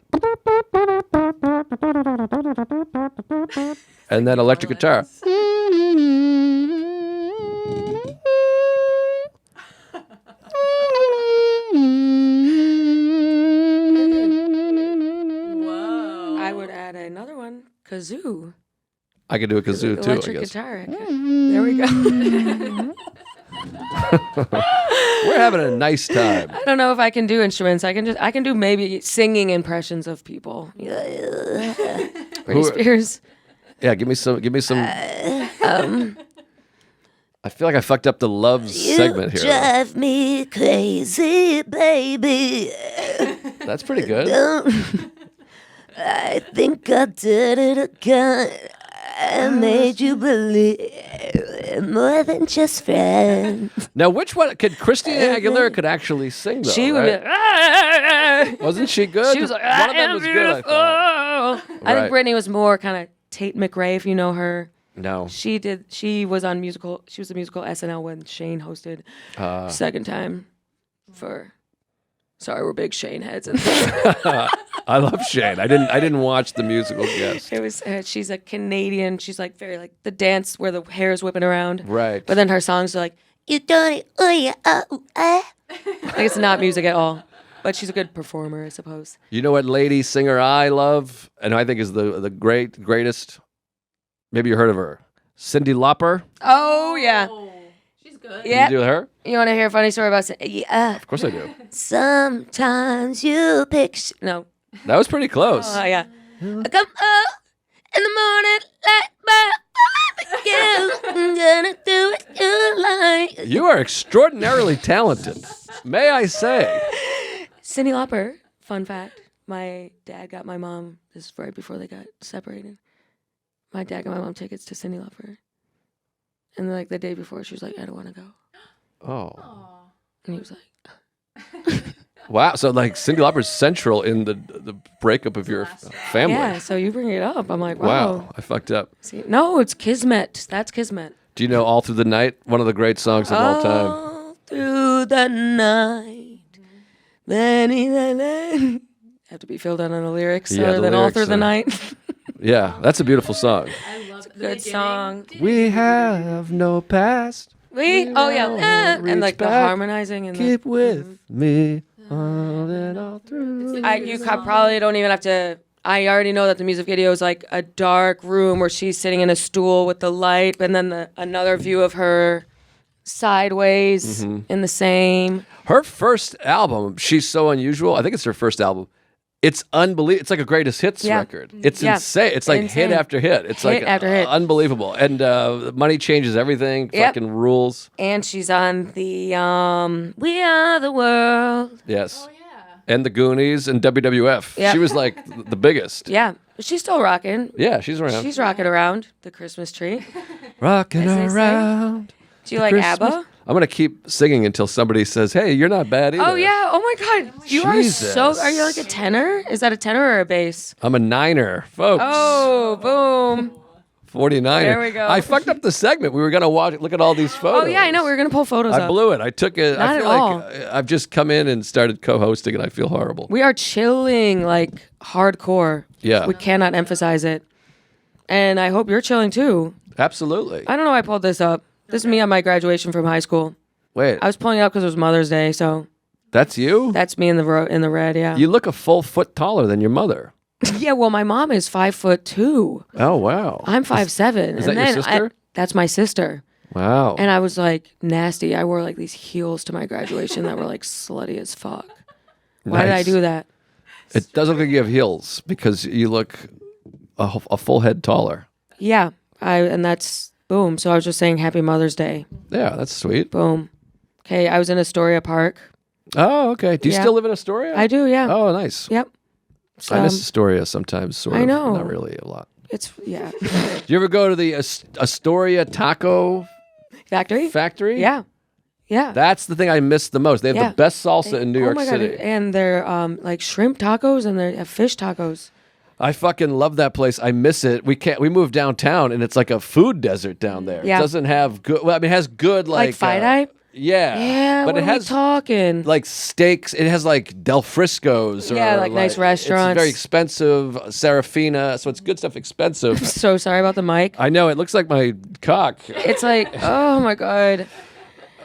And then electric guitar. Whoa. I would add another one, kazoo. I could do a kazoo too, I Electric guess. guitar. There we go. We're having a nice time. I don't know if I can do instruments. I can do maybe singing impressions of people. Britney Who- Spears. Yeah, give me some. I feel like I fucked up the love segment here. Drive me crazy, baby. That's pretty good. I think I did it again. I made you believe more than just friends. Now, which one could Christina Aguilera could actually sing though? She would right? be. "Ah." Wasn't she good? She was like, one I of them am was beautiful. good. I thought. I Right. think Britney was more kind of Tate McRae, if you know her. No. She was on musical. She was the musical SNL when Shane hosted. Second time for. Sorry, we're big Shane heads. I love Shane. I didn't watch the musical guest. It was. She's a Canadian. She's like very like the dance where the hair is whipping around. Right. But then her songs are like you done it. Oh yeah. Like it's not music at all. But she's a good performer, I suppose. You know what lady singer I love, and I think is the greatest. Maybe you heard of her, Cyndi Lauper. Oh yeah. Oh, she's good. Yeah. You do her? You want to hear a funny story about? Yeah. Of course I do. Sometimes you pick. No. That was pretty close. Oh yeah. I come up in the morning like my barbecue. I'm gonna do it you like. You are extraordinarily talented, may I say. Cyndi Lauper. Fun fact: my dad got my mom. This is right before they got separated. My dad got my mom tickets to Cyndi Lauper, and like the day before, she was like, "I don't want to go," Oh, Aw. and he was like, wow! So like Cyndi Lauper's central in the breakup of your family. "Yeah." So you bring it up. I'm like, Wow, "Wow." I fucked up. See, no, it's Kismet. That's Kismet. Do you know "All Through the Night"? One of the great songs of all time. All through the night, have to be filled out on the lyrics Yeah, other the than all lyrics through the are- night. Yeah, that's a beautiful song. I love the Good beginning. song. We have no past. Oh yeah, won't and reach like the back. harmonizing and Keep the, with me all and all through. probably don't even have to. I already know that the music video is like a dark room where she's sitting in a stool with the light, and then another view of her sideways in the same. Her first album, She's So Unusual. I think it's her first album. It's unbelievable. It's like a greatest hits Yeah. record. It's Yeah. insane. It's like Insane. hit after hit. It's Hit like after hit. unbelievable. And Money Changes Everything. Yep. Fucking rules. And she's on the We Are the World. Yes. Oh yeah. And the Goonies and WWF. Yep. She was like the biggest. Yeah, she's still rocking. Yeah, she's around. She's rocking around the Christmas tree. rocking as they say. around. Do you like Christmas- ABBA? I'm gonna keep singing until somebody says, "Hey, you're not bad either." Oh yeah! Oh my God! You are so. Jesus. Are you like a tenor? Is that a tenor or a bass? I'm a niner, folks. Oh, boom! 49er. There we go. I fucked up the segment. We were gonna look at all these photos. Oh yeah, I know. We were gonna pull photos I up. blew it. I took it. Not I at feel all. like I've just come in and started co-hosting, and I feel horrible. We are chilling like hardcore. Yeah. We cannot emphasize it. And I hope you're chilling too. Absolutely. I don't know why I pulled this up. This is me on my graduation from high school. Wait, I was pulling it up because it was Mother's Day, so that's you? that's me in the red. Yeah. You look a full foot taller than your mother. Yeah, well, my mom is 5'2". Oh wow. I'm 5'7". Is that your sister? That's my sister. Wow. And I was like nasty. I wore like these heels to my graduation that were like slutty as fuck. Why did I Nice. do that? It doesn't look like you have heels because you look a full head taller. Yeah, and that's boom. So I was just saying Happy Mother's Day. Yeah, that's sweet. Boom. Okay, I was in Astoria Park. Oh, okay. Do you Yeah. still live in Astoria? I do, yeah. Oh, nice. Yep. I miss Astoria sometimes, sort of. I know. Not really a lot. It's, yeah. Do you ever go to the Astoria Taco Factory? Factory? Yeah. Yeah. That's the thing I miss the most. They have Yeah. the best salsa in New York oh my City. God. And they're like shrimp tacos and they have fish tacos. I fucking love that place. I miss it. We moved downtown and it's like a food desert down there. Yeah. It doesn't have good. Well, I mean, it has good like Fide-eye? Yeah. Yeah, but what it are has we talking? like steaks. It has like Del Frisco's. Or Yeah, like nice restaurants. It's very expensive. Serafina. So it's good stuff. Expensive. So sorry about the mic. I know. It looks like my cock. It's like, oh my God.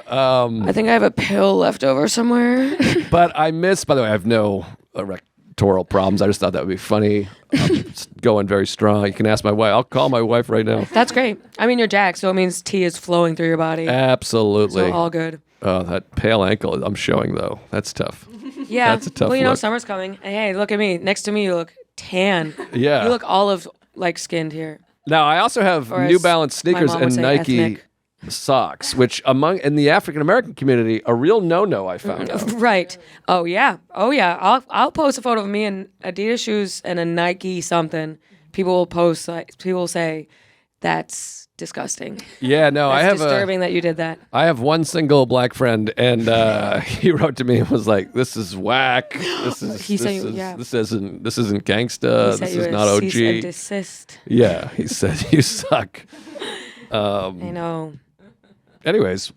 I think I have a pill left over somewhere. But I miss. By the way, I have no erectoral problems. I just thought that would be funny. It's going very strong. You can ask my wife. I'll call my wife right now. That's great. I mean, you're jacked, so it means tea is flowing through your body. Absolutely. So all good. Oh, that pale ankle I'm showing though. That's tough. Yeah. That's a tough Well, you know, look. summer's coming. Hey, look at me. Next to me, you look tan. Yeah. You look olive like skinned here. Now I also have Or New as Balance my sneakers mom would and say, Nike ethnic. socks, which in the African American community, a real no-no. I found out. Right. Oh yeah. Oh yeah. I'll post a photo of me in Adidas shoes and a Nike something. People will post people will say that's disgusting. Yeah, no, That's I have disturbing that you did that. I have one single black friend, and he wrote to me and was like, "This is whack. This is He sent you- yeah. this isn't gangsta. He sent This you is a not OG." cease and desist. Yeah, he said you suck. I know. Anyways,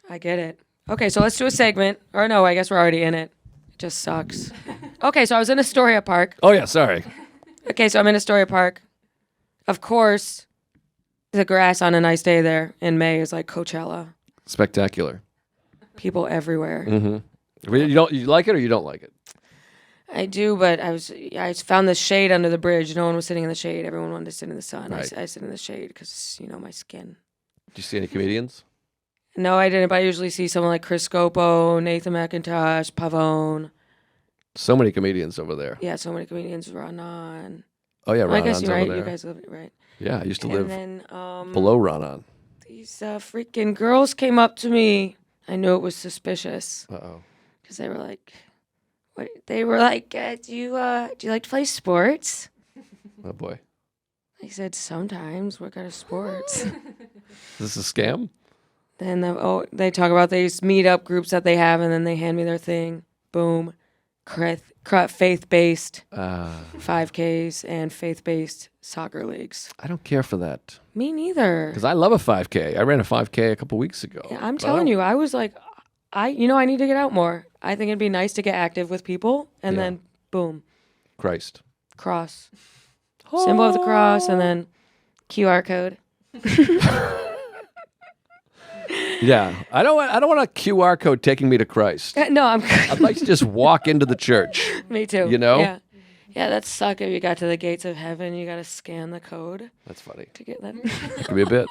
I get it. Okay, so let's do a segment. Or no, I guess we're already in it. It just sucks. Okay, so I was in Astoria Park. oh yeah, sorry. Okay, so I'm in Astoria Park. Of course, the grass on a nice day there in May is like Coachella. Spectacular. People everywhere. Mm-hmm. You like it or you don't like it? I do, but I found the shade under the bridge. No one was sitting in the shade. Everyone wanted to sit in the sun. Right. I sit in the shade because, my skin. Did you see any comedians? No, I didn't, but I usually see someone like Chris Scopo, Nathan McIntosh, Pavone. So many comedians over there. Yeah, so many comedians run on. Oh yeah, Well, I guess Ronan's you're right. over You there. guys live right. Yeah, I used to And live then below Ronan. these freaking girls came up to me. I knew it was suspicious Uh-oh. because they were like, "What?" They were like, "Do you like to play sports?" Oh boy. I said, "Sometimes. What kind of sports?" Is this a scam? Then they talk about these meetup groups that they have, and then they hand me their thing. Boom, faith-based 5Ks and faith-based soccer leagues. I don't care for that. Me neither. Because I love a 5K. I ran a 5K a couple weeks ago. Yeah, I'm But I telling don't- you, I was like, I need to get out more. I think it'd be nice to get active with people, and Yeah. then boom, Christ. cross, symbol of the cross, and then QR code. Yeah. I don't want a QR code taking me to Christ. No, I'm. I'd like to just walk into the church. Me too. You know? Yeah. Yeah, that'd suck if you got to the gates of heaven. You got to scan the code That's funny. to get that. That could be a bit.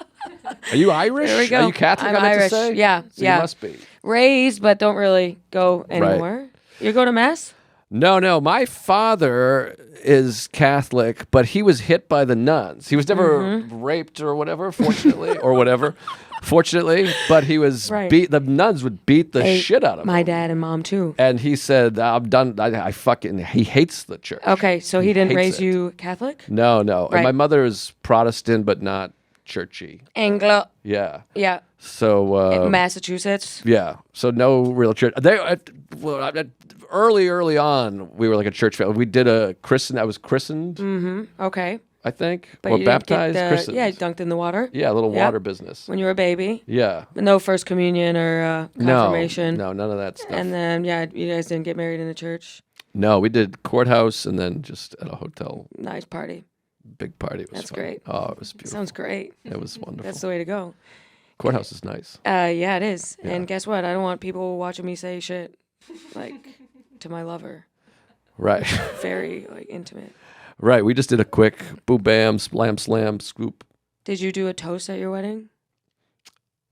Are you Irish? There we go. Are you Catholic? I'm I meant Irish. to say? Yeah, So yeah. You must be. Raised, but don't really go anymore. You go to mass? No. My father is Catholic, but he was hit by the nuns. He was never Mm-hmm. raped or whatever, fortunately, or whatever. Fortunately, but he was Right. beat. The nuns would beat the Hey, shit out of him. My dad and mom too. And he said, "I'm done. He hates the church." Okay, so he didn't hates raise it. you Catholic? No. And Right. my mother is Protestant, but not churchy. Anglo. Yeah. Yeah. So Massachusetts. yeah. So no real church. Early on, we were like a church family. We did a christen. I was christened, Okay. I think, But or you didn't baptized. get Christened. yeah, dunked in the water Yeah, a little Yeah. water business. when you were a baby. Yeah. But no first communion or confirmation. No, none of that stuff. And then, you guys didn't get married in the church. No, we did courthouse and then just at a hotel. Nice party. Big party. It was That's fun. great. Oh, it was beautiful. Sounds great. It was wonderful. That's the way to go. Courthouse is nice. Yeah, it is. Yeah. And guess what? I don't want people watching me say shit like to my lover. Right. Very intimate. Right. We just did a quick boo bam, slam slam, scoop. Did you do a toast at your wedding?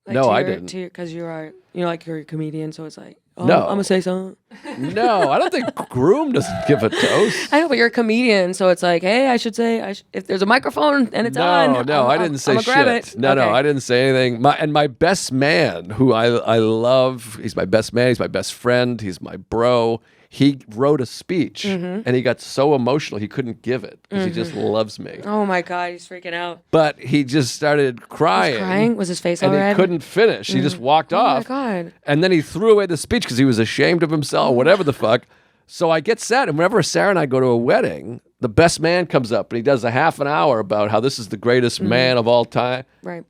No, I didn't. Because you're like you're a comedian, so it's like, oh, No. I'm gonna say something. No, I don't think groom doesn't give a toast. I know, but you're a comedian, so it's like, hey, I should say, if there's a microphone and it's on. No, I didn't say I'm shit. grab it. No, Okay. I didn't say anything. My best man, who I love, he's my best man, he's my best friend, he's my bro. He wrote a speech, and he got so emotional he couldn't give it because he just loves me. Oh my God, he's freaking out. But he just started crying. He's crying? Was his face and all red? he couldn't finish. He just walked off. Oh my God. And then he threw away the speech because he was ashamed of himself, whatever the fuck. So I get sad. And whenever Sarah and I go to a wedding, the best man comes up and he does a half an hour about how this is the greatest man of all time. Right.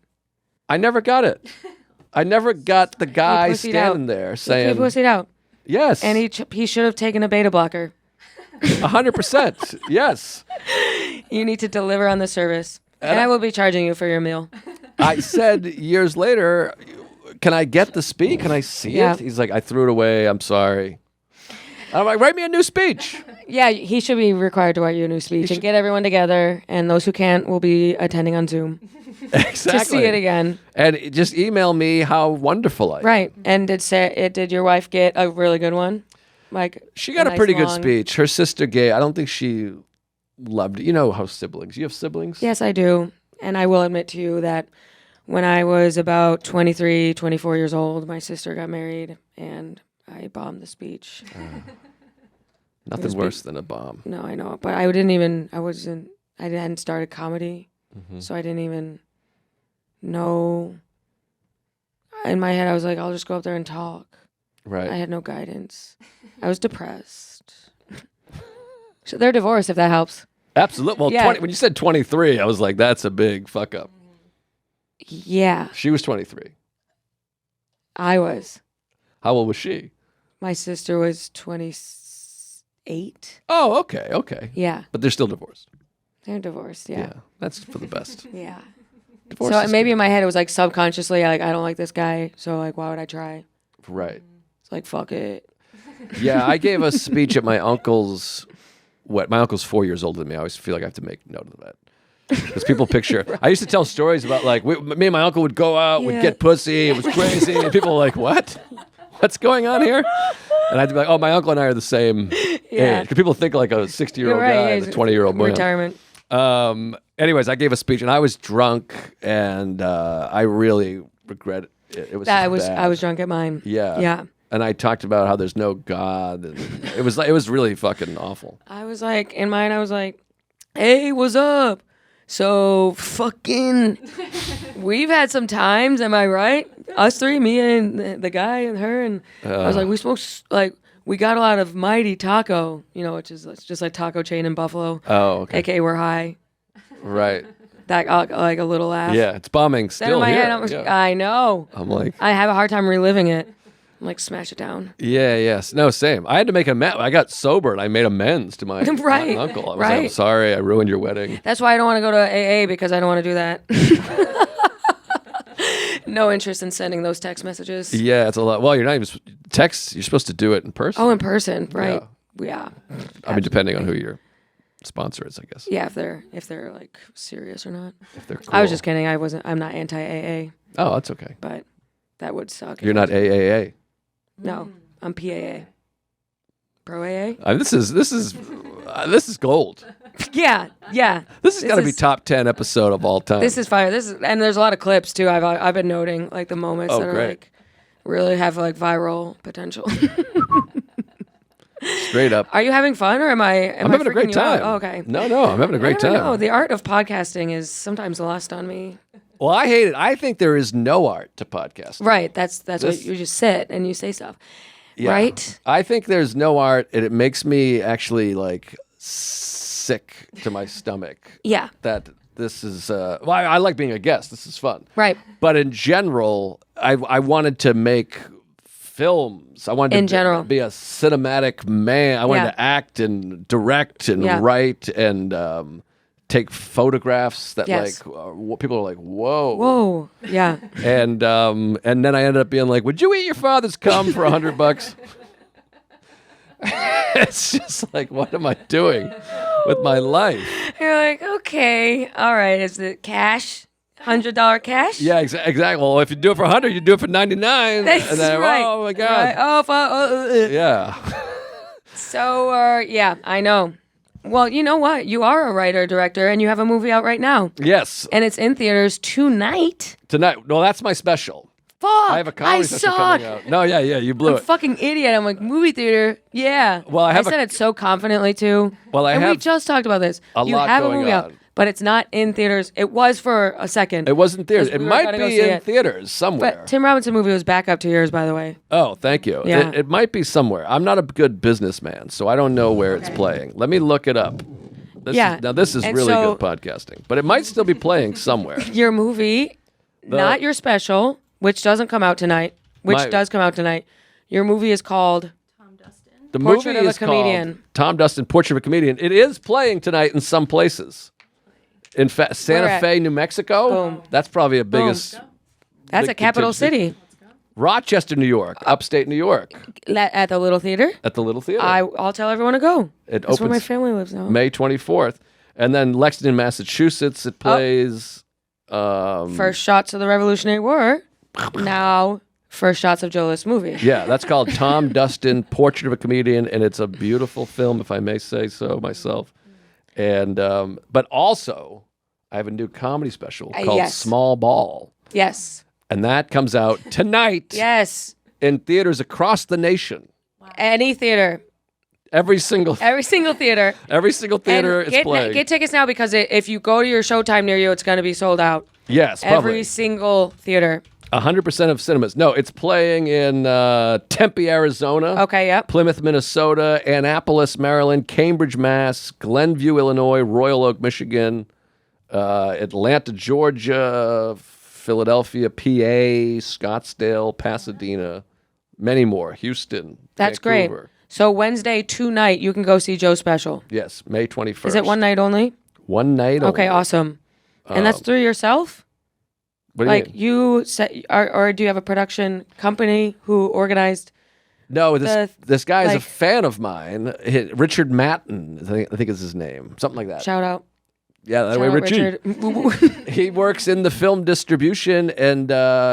I never got it. I never got the guy pussied standing out. there He saying, pussied out. yes. And he should have taken a beta blocker. 100%. Yes. You need to deliver on the service. And I will be charging you for your meal. I said years later, can I get the speech? Can I see Yeah. it? He's like, I threw it away. I'm sorry. I'm like, write me a new speech. Yeah, he should be required to write you a new speech and get everyone together. And those who can't will be attending on Zoom Exactly. to see it again. And just email me how wonderful I am. Right. And did your wife get a really good one? Like She got a nice pretty good long- speech. Her sister gave, I don't think she loved it. You know how siblings. You have siblings? Yes, I do. And I will admit to you that when I was about 23, 24 years old, my sister got married and I bombed the speech. Nothing worse than a bomb. No, I know. But I hadn't started comedy. So I didn't even know. In my head, I was like, I'll just go up there and talk. Right. I had no guidance. I was depressed. So they're divorced, if that helps. Absolutely. Well, Yeah. when you said 23, I was like, that's a big fuck up. Yeah, She was 23. I was. How old was she? My sister was 28. Oh, okay. Yeah, But they're still divorced. they're divorced. Yeah. That's for the best. Yeah. Divorce So is maybe good. in my head it was like subconsciously, like I don't like this guy, so like why would I try? Right. It's like fuck it. Yeah, I gave a speech at my uncle's. My uncle's 4 years older than me. I always feel like I have to make note of that. Because people picture. I used to tell stories about like me and my uncle would go out, we'd Yeah. get pussy, it was crazy, and people were like, "What? What's going on here?" And I'd be like, "Oh, my uncle and I are the same Yeah. age." Because people think like a 60-year-old You're right, guy yeah, and a 20-year-old boy. Retirement. Anyways, I gave a speech and I was drunk, and I really regret it. It was I bad. was drunk at mine. Yeah. Yeah. And I talked about how there's no God, and it was really fucking awful. I was like, in mine, I was like, hey, what's up? So fucking, we've had some times, am I right? Us three, me and the guy and her, and I was like, we smoked, like, we got a lot of Mighty Taco, which is it's just like taco chain in Buffalo. Oh, okay. AKA we're high. Right. That like a little laugh. Yeah, it's bombing Then still in my here. head, I was, yeah. I know. I'm like, I have a hard time reliving it. I'm like, smash it down. yeah, yes. No, same. I had to make I got sober and I made amends to my Right, aunt and uncle. I was right. like, I'm sorry, I ruined your wedding. That's why I don't want to go to AA because I don't want to do that. No interest in sending those text messages. Yeah, it's a lot. Well, you're not even text. You're supposed to do it in person. Oh, in person, right? Yeah. I mean, depending on who your sponsor is, I guess. Yeah, if they're like serious or not. If they're cool. I was just kidding. I'm not anti AA, Oh, that's okay. but that would suck. You're not AAA. No, I'm PAA. Pro AA? This is gold. Yeah. This has got to be is- top 10 episode of all time. This is fire. And there's a lot of clips too. I've been noting like the moments Oh, that are great. like really have like viral potential. straight up. Are you having fun or am I? I'm having a great freaking you out? time. Oh, okay. No, I'm having a great I never time. know. The art of podcasting is sometimes lost on me. Well, I hate it. I think there is no art to podcast. Right. That's what This- you just sit and you say stuff. Yeah. Right. I think there's no art, and it makes me actually like sick to my stomach. Yeah. That this is. Well, I like being a guest. This is fun. Right. But in general, I wanted to make films. I wanted In to general. be a cinematic man. I wanted Yeah. to act and direct and Yeah. write and take photographs that Yes. people are like, whoa. Whoa. Yeah. And then I ended up being like, would you eat your father's cum for $100? It's just like, what am I doing? with my life. You're like, okay, all right. Is it cash? $100 cash? Yeah, exactly. Well, if you do it for 100, you do it for 99. That's and then, right. oh my God. Right. Oh, Yeah. So, yeah, I know. Well, you know what? You are a writer, director, and you have a movie out right now. Yes. And it's in theaters tonight. Tonight. No, that's my special. Fuck! I have a comedy special suck. coming out. No, yeah, you blew I'm a it. fucking idiot. I'm like, movie theater. Yeah. Well, I said it so confidently, too. Well, I and we have just talked about this. a You lot have going a movie on. out, but it's not in theaters. It was for a second. It wasn't theaters. 'Cause It we were might gonna go be see in it. theaters somewhere. But Tim Robinson movie was back up to yours, by the way. Oh, thank you. Yeah. It might be somewhere. I'm not a good businessman, so I don't know where it's playing. Let me look it up. This is And really so- good podcasting, but it might still be playing somewhere. Your movie, not your special, which doesn't come out tonight, does come out tonight. Your movie is called The Portrait movie of a is Comedian. called Tom Dustin, Portrait of a Comedian. It is playing tonight in some places. In fact, Santa Where at? Fe, New Mexico. Boom. That's probably a biggest. That's Big a capital contingency. city. Rochester, New York, upstate New York, At the Little Theater. at the Little Theater. I'll tell everyone to go. It That's where my opens family lives now. May 24th. And then Lexington, Massachusetts, it plays. First shots of the Revolutionary War. Now, first shots of Joe List's movie. Yeah, that's called Tom Dustin, Portrait of a Comedian, and it's a beautiful film, if I may say so myself. And but also, I have a new comedy special called yes. Small Ball, Yes. and that comes out tonight Yes. in theaters across the nation. Any theater. Every single Every single theater. theater And is playing. get tickets now because if you go to your showtime near you, it's going to be sold out. Yes, Every probably single theater. 100% of cinemas. No, it's playing in Tempe, Arizona. Okay, yep. Plymouth, Minnesota, Annapolis, Maryland, Cambridge, Mass, Glenview, Illinois, Royal Oak, Michigan, Atlanta, Georgia, Philadelphia, PA, Scottsdale, Pasadena, many more. Houston. That's Vancouver. great. So Wednesday, tonight, you can go see Joe's special. Yes, May 21st. Is it one night only? One night Okay, only. awesome. And that's through yourself? What do you Like mean? you said, or do you have a production company who organized? No, this guy is a like- fan of mine. Richard Matten, I think is his name. Something like that. Shout out. Yeah, that Shout way, out Richard. Richard. He works in the film distribution, and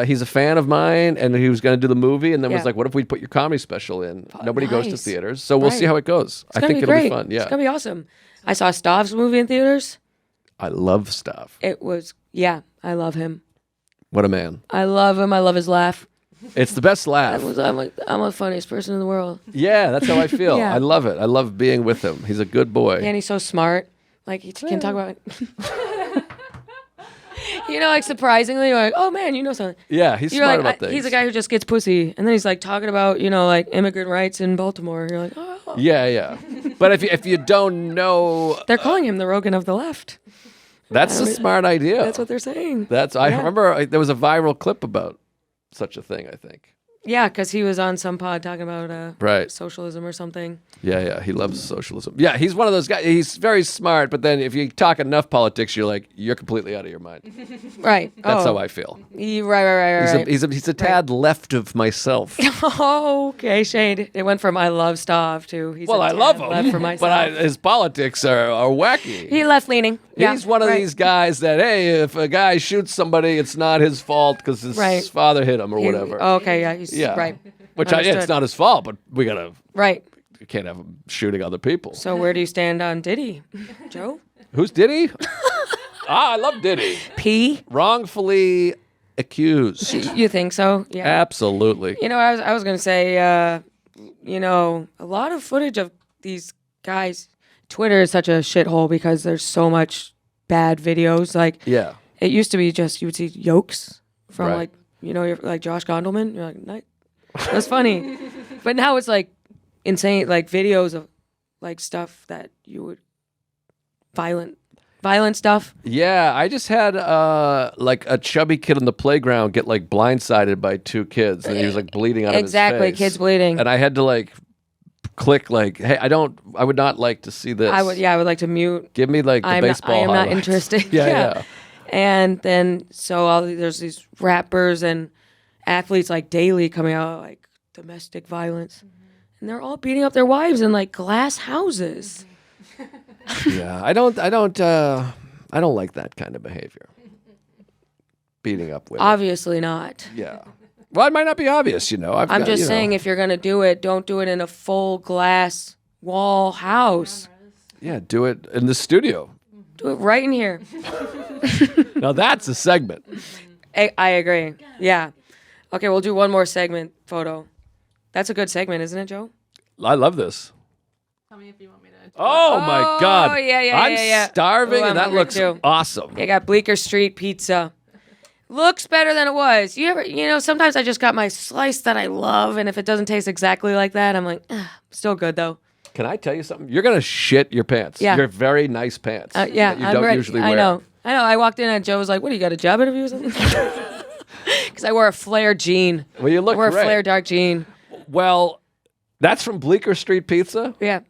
he's a fan of mine, and he was going to do the movie, and then was Yeah. like, what if we put your comedy special in? Nobody goes to nice. theaters, so we'll see Right. how it goes. I It's gonna think be it'll great. be fun. Yeah. It's going to be awesome. I saw Stav's movie in theaters. I love stuff. It was, I love him. What a man. I love him. I love his laugh. It's the best laugh. I'm the funniest person in the world. Yeah, that's how I feel. Yeah. I love it. I love being with him. He's a good boy. And he's so smart. Like, he can talk about like surprisingly, you're like, oh man, you know something. Yeah, he's You're smart like, about things. he's a guy who just gets pussy. And then he's like talking about, like immigrant rights in Baltimore. You're like, oh. Yeah. But if you don't know, They're calling him the Rogan of the left. that's a smart idea. That's what they're saying. I remember there was a viral clip about such a thing, I think. Yeah, because he was on some pod talking about Right. socialism or something. Yeah, he loves socialism. Yeah, he's one of those guys. He's very smart, but then if you talk enough politics, you're like, you're completely out of your mind. Right. That's how I feel. Right. He's a tad left of myself. Oh, okay, shade. It went from I love Stav to he's Well, a I tad love him, left for myself. but his politics are wacky. He left leaning. Yeah, He's one of right. these guys that, hey, if a guy shoots somebody, it's not his fault because his Right. father hit him or whatever. Okay, yeah, he's Yeah. right. Which it's Understood. not his fault, but we Right. can't have him shooting other people. So where do you stand on Diddy, Joe? Who's Diddy? I love Diddy. P? Wrongfully accused. You think so? Yeah. Absolutely. I was gonna say, a lot of footage of these guys. Twitter is such a shithole because there's so much bad videos. Like, Yeah. it used to be just you would see yokes from Right. you're like Josh Gondelman. You're like, nice. That's funny. But now it's like insane, like videos of like stuff that you would violent stuff. Yeah, I just had like a chubby kid on the playground get like blindsided by two kids, and he was like bleeding out Exactly, of his face. kids bleeding. And I had to like click like, hey, I would not like to see this. I would like to mute. Give me like the I baseball am not highlights. interested. Yeah. And then there's these rappers and athletes like daily coming out like domestic violence, and they're all beating up their wives in like glass houses. Yeah, I don't like that kind of behavior. Beating up women. Obviously not. Yeah. Well, it might not be obvious, I'm just saying, if you're going to do it, don't do it in a full glass wall house. Yeah, do it in the studio. Do it right in here. Now that's a segment. I agree. Yeah. Okay, we'll do one more segment photo. That's a good segment, isn't it, Joe? I love this. Tell me if you want me to. Oh my God. yeah, I'm starving, Ooh, I'm and that hungry looks too. awesome. I got Bleecker Street pizza. Looks better than it was. Sometimes I just got my slice that I love, and if it doesn't taste exactly like that, I'm like, still good though. Can I tell you something? You're gonna shit your pants. Yeah. Your very nice pants. Yeah, that you I'm don't ready. usually wear. I know. I walked in and Joe was like, "What do you got, a job interview or something?" Because I wore a flare jean. Well, you look I wore great. a flare dark jean. Well, that's from Bleecker Street Pizza. Yeah.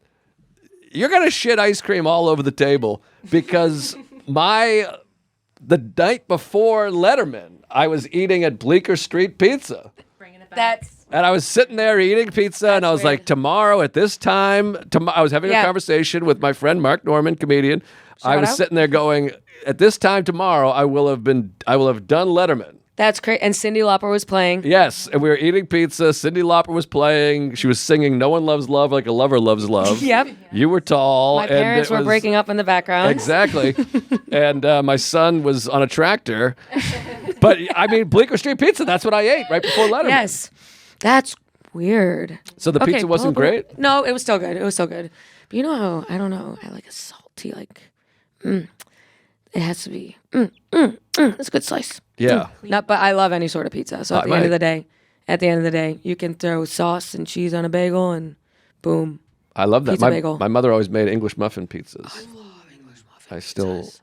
You're gonna shit ice cream all over the table because the night before Letterman, I was eating at Bleecker Street Pizza. Bringing it back. That's And I was sitting there eating pizza, and I was weird. like, tomorrow at this time, I was having a Yeah. conversation with my friend Mark Norman, comedian. I Shout was out. sitting there going, at this time tomorrow, I will have done Letterman. great. And Cyndi Lauper was playing. Yes, and we were eating pizza. Cyndi Lauper was playing. She was singing "No One Loves Love Like a Lover Loves Love." Yep. You were tall. My parents were breaking up in the background. Exactly. And my son was on a tractor. But I mean, Bleecker Street Pizza. That's what I ate right before Letterman. Yes. That's weird. So the pizza wasn't great? No, it was still good. It was still good. But you know how, I don't know, I like a salty, it has to be, it's a good slice. Yeah. But I love any sort of pizza. So at the end might. of the day, you can throw sauce and cheese on a bagel and boom. I love that. Pizza bagel. My mother always made English muffin pizzas. I love English muffin pizzas.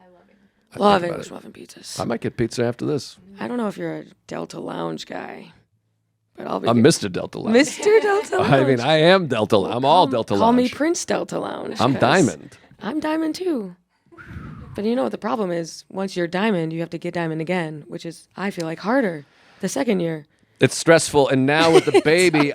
Love about English it. muffin pizzas. I might get pizza after this. I don't know if you're a Delta Lounge guy, but I'll be I'm Mr. Delta Lounge. Mr. Delta Lounge. I mean, I am Delta Lounge. I'm all Delta Lounge. Call me Prince Delta Lounge. I'm 'cause Diamond. I'm Diamond too. But you know what the problem is? Once you're Diamond, you have to get Diamond again, which is, I feel like, harder the second year. It's stressful. And now with the baby,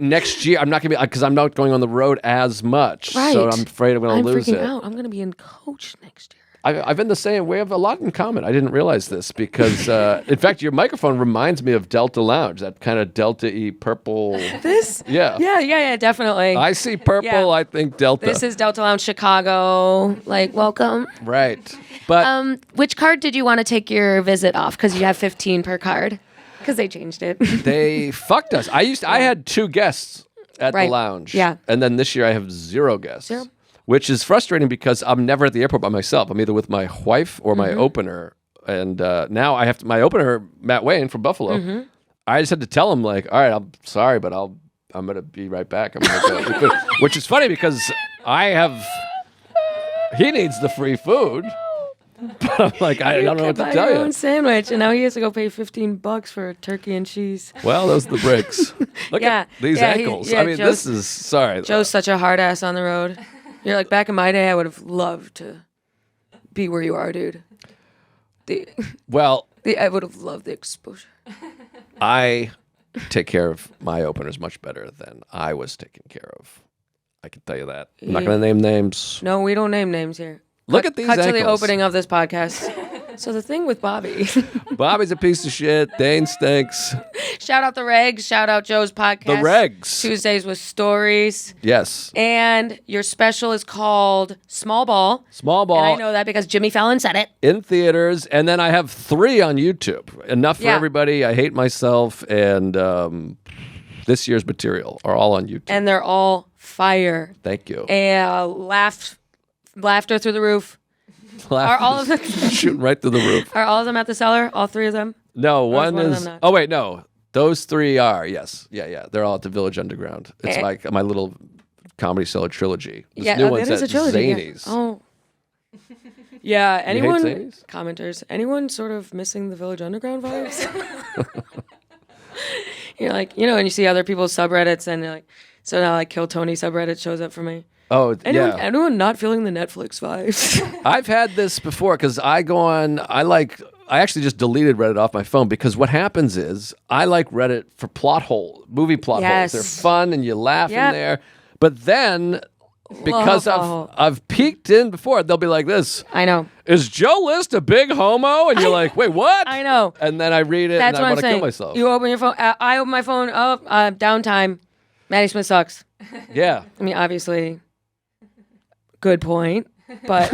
next year, I'm not going to be, because I'm not going on the road as much. Right. So I'm afraid I'm going to lose freaking it. out. I'm going to be in coach next year. I've been the same. We have a lot in common. I didn't realize this because, in fact, your microphone reminds me of Delta Lounge, that kind of Delta-y purple. This? Yeah. Yeah, definitely. I see purple, Yeah. I think Delta. This is Delta Lounge Chicago. Like, welcome. Right. But Which card did you want to take your visit off? Because you have 15 per card. Because they changed it. they fucked us. I had 2 guests at the Right. lounge. Yeah. And then this year I have 0 guests. 0. Which is frustrating because I'm never at the airport by myself. I'm either with my wife or Mm-hmm. my opener. And now I have my opener, Matt Wayne from Buffalo. Mm-hmm. I just had to tell him, like, all right, I'm sorry, but I'm going to be right back. I'm gonna go. Which is funny because he needs the free food. But I'm like, I don't know what to Buy tell your you. own sandwich, and now he has to go pay $15 for a turkey and cheese. Well, those are the breaks. Look Yeah, at these yeah, ankles. yeah, I mean, Joe's- this is, sorry. Joe's such a hard ass on the road. You're like, back in my day, I would have loved to be where you are, dude. Well, I would have loved the exposure. I take care of my openers much better than I was taken care of. I can tell you that. I'm not Yeah. going to name names. No, we don't name names here. Look at these Cut to the ankles. opening of this podcast. So the thing with Bobby, Bobby's a piece of shit. Dane stinks. shout out the Regs, shout out Joe's podcast. The Regs. Tuesdays with Stories. Yes. And your special is called Small Ball. Small And ball I know that because Jimmy Fallon said it. in theaters. And then I have 3 on YouTube. Enough for Yeah. everybody. I hate myself. And this year's material are all on YouTube. And they're all fire. Thank you. And laughter through the roof. Are all of them shooting right through the roof? Are all of them at the cellar? All 3 of them? No, is one one of is. them not? Oh wait, no. Those 3 are, yes. Yeah. They're all at the Village Underground. It's Eh. like my little Comedy Cellar trilogy. This Yeah, new that one's is at a trilogy. Yeah. Zanies. Oh. Yeah, anyone, Zanies? commenters, anyone sort of missing the Village Underground vibes? You're like, and you see other people's subreddits and you're like, so now like Kill Tony subreddit shows up for me. Oh, yeah. Anyone not feeling the Netflix vibes? I've had this before because I go on, I actually just deleted Reddit off my phone because what happens is I like Reddit for movie plot holes. Yes. They're fun and you laugh Yep. in there. But then, because I've peeked in before. They'll be like this. I know. Is Joe List a big homo? And you're like, wait, what? I know. And then I read it That's and I what I'm want to saying. kill myself. You open your phone. I open my phone. Oh, downtime. Maddie Smith sucks. Yeah. I mean, obviously, good point. But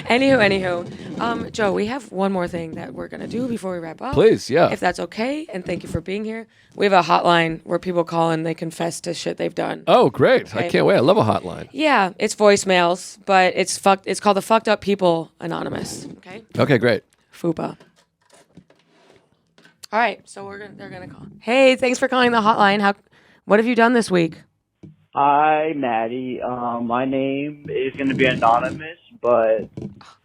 anywho, Joe, we have one more thing that we're gonna do before we wrap up. Please, yeah. If that's okay, and thank you for being here. We have a hotline where people call and they confess to shit they've done. Oh, great. Okay. I can't wait. I love a hotline. Yeah, it's voicemails, but it's called the Fucked Up People Anonymous. Okay. Okay, great. FUPA. All right, so they're gonna call. Hey, thanks for calling the hotline. What have you done this week? Hi, Maddy. My name is going to be anonymous, but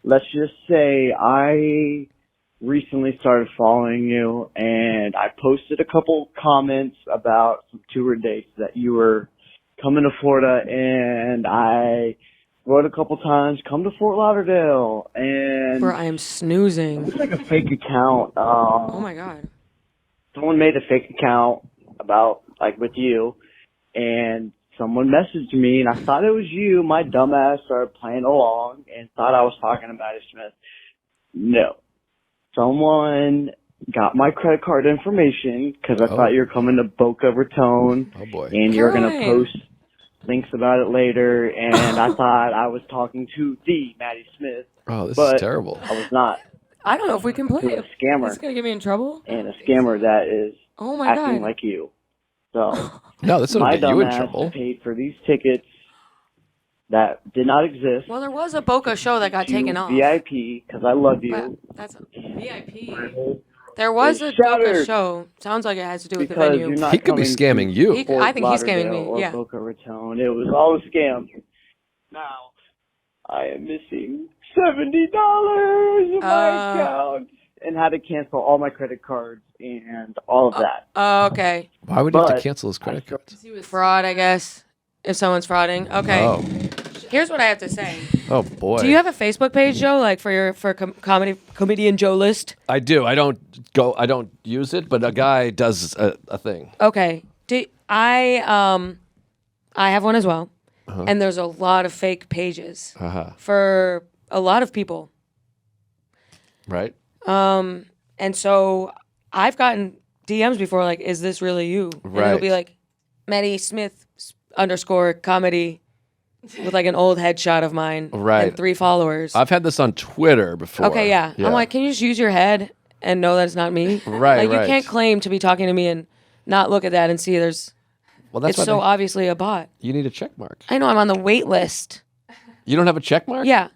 let's just say I recently started following you, and I posted a couple comments about some tour dates that you were coming to Florida, and I wrote a couple times, come to Fort Lauderdale, and Where I am snoozing. it's like a fake account. Oh my god. Someone made a fake account about, like, with you, and someone messaged me, and I thought it was you. My dumbass started playing along and thought I was talking to Maddy Smith. No. Someone got my credit card information because I thought you were coming to Boca Raton. Oh, boy. And you were going to Fine. post links about it later, and I thought I was talking to the Maddy Smith, Oh, this but is terrible. I was not. I don't know if we can play It it. was a scammer, This is gonna get me in trouble. and a scammer that is Oh my acting god. like you. So No, this my will get you in dumbass trouble. paid for these tickets that did not exist. Well, there was a Boca show that got to taken off. VIP, because I love you. But that's a VIP. There was a It's Boca shattered. show. Sounds like it has to do with the Because venue. you're not He could be coming scamming to you. He- Fort I think he's scamming me, Lauderdale or yeah. Boca Raton. It was all a scam. Now I am missing $70 in my account and had to cancel all my credit cards and all of that. Oh, okay. Why would you have to But cancel his credit cards? Fraud, I guess. If someone's frauding. Okay. Oh. Here's what I have to say. Oh, boy. Do you have a Facebook page, Joe? Like for comedian Joe List? I do. I don't use it, but a guy does a thing. Okay. I have one as well. And there's a lot of fake pages for a lot of people. Right? And so I've gotten DMs before, like, is this really you? And it'll Right. be like, Maddy Smith _ comedy with like an old headshot of mine. Right. And 3 followers. I've had this on Twitter before. Okay, yeah. I'm like, can you just use your head and know that it's not me? Right, Like, you right. can't claim to be talking to me and not look at that and see it's well, that's why so obviously a bot. you need a check mark. I know, I'm on the wait list. You don't have a check mark? Yeah.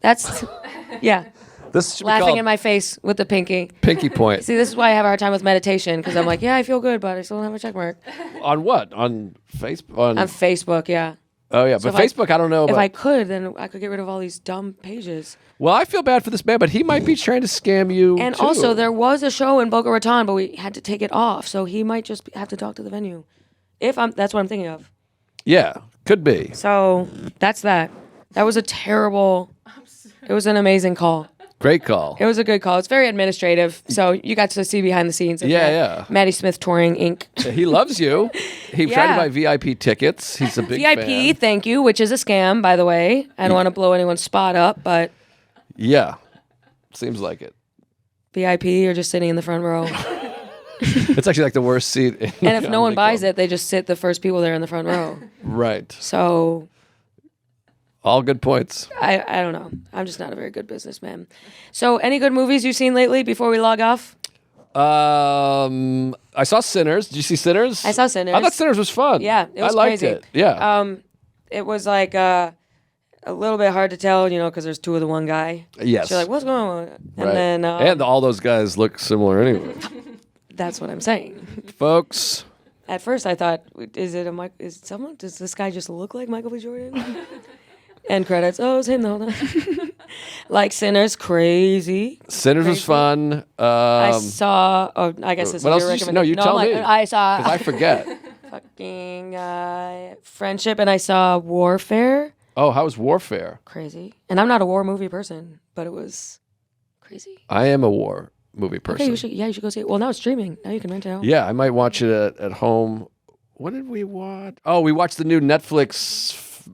That's, yeah. This should be Laughing called in my face with the pinky. pinky point. See, this is why I have a hard time with meditation, because I'm like, yeah, I feel good, but I still don't have a check mark. On what? On Facebook? On Facebook, yeah. Oh, yeah. So But if Facebook, I don't know. If About, I could, then I could get rid of all these dumb pages. well, I feel bad for this man, but he might be trying to scam you. And too. also, there was a show in Boca Raton, but we had to take it off, so he might just have to talk to the venue. That's what I'm thinking of. Yeah, could be. So that's that. That was a terrible. It was an amazing call. Great call. It was a good call. It's very administrative, so you got to see behind the scenes. Of Yeah. Maddie Smith Touring Inc. He loves you. He tried to Yeah. buy VIP tickets. He's a big VIP, fan. thank you, which is a scam, by the way. I don't want to blow anyone's spot up, but Yeah, seems like it. VIP, you're just sitting in the front row. It's actually like the worst seat. And if no one buys it, they just sit the first people there in the front row. Right. So All good points. I don't know. I'm just not a very good businessman. So any good movies you've seen lately before we log off? I saw Sinners. Did you see Sinners? I saw Sinners. I thought Sinners was fun. Yeah, it was I liked crazy. it. Yeah. It was like a little bit hard to tell, because there's 2 of the one guy. yes. So you're like, what's going on? And Right. then and all those guys look similar anyway. that's what I'm saying. Folks. At first, I thought, does this guy just look like Michael B. Jordan? End credits. Oh, it's him the whole time. Like Sinners, crazy. Sinners was fun. I saw. Oh, I guess this what is else your did you see? No, you recommendation. tell I'm me. like, I saw Because I forget. fucking Friendship, and I saw Warfare. Oh, how was Warfare? Crazy. And I'm not a war movie person, but it was crazy. I am a war movie person. Okay, you should go see it. Well, now it's streaming. Now you can rent it out. Yeah, I might watch it at home What did we watch? Oh, we watched the new Netflix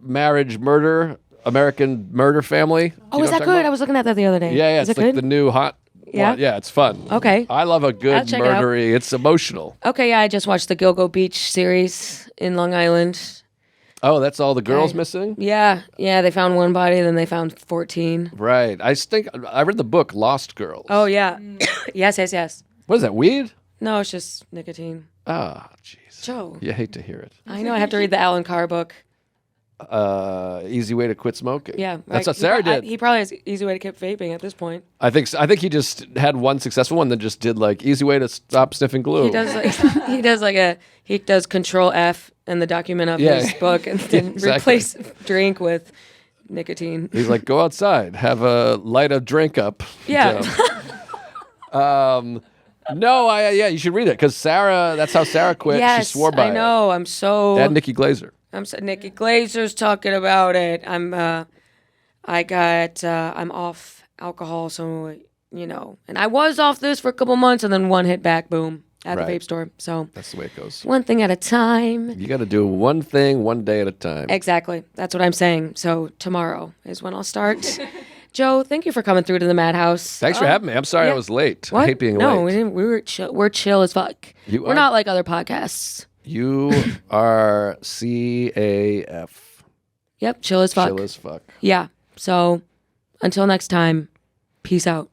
American Murder Family. Oh, is that good? I was looking at that the other day. Yeah, Is it's it like good? the new hot. Yeah? one. Yeah, it's fun. Okay. I love a good I'll check it out. murdery. It's emotional. Okay, yeah, I just watched the Gilgo Beach series in Long Island. Oh, that's all the girls Okay. missing? Yeah, they found one body, then they found 14. Right. I read the book Lost Girls. Oh, yeah. Yes. What is that, weed? No, it's just nicotine. Ah, jeez. Joe. You hate to hear it. I know, I have to read the Alan Carr book. Easy way to quit smoking. Yeah. That's what Sarah did. He probably has an easy way to keep vaping at this point. I think he just had one successful one that just did like easy way to stop sniffing glue. He does he does Control F in the document of his book and then Exactly. replace drink with nicotine. He's like, go outside, light a drink up. Yeah. No, you should read it because Sarah. That's how Sarah quit. Yes, She swore by I know. I'm so. it. And Nikki Glazer. Nikki Glazer's talking about it. I'm off alcohol, so and I was off this for a couple months, and then one hit back, boom, at Right. the vape store. So That's the way it goes. one thing at a time. You got to do one thing one day at a time. Exactly. That's what I'm saying. So tomorrow is when I'll start. Joe, thank you for coming through to the Madhouse. Thanks for having me. I'm sorry yeah. I was late. What? I hate being no, late. we didn't. We're chill as fuck. We're are- not like other podcasts. You are CAF. Yep, chill as fuck. Chill as fuck. Yeah. So until next time, peace out.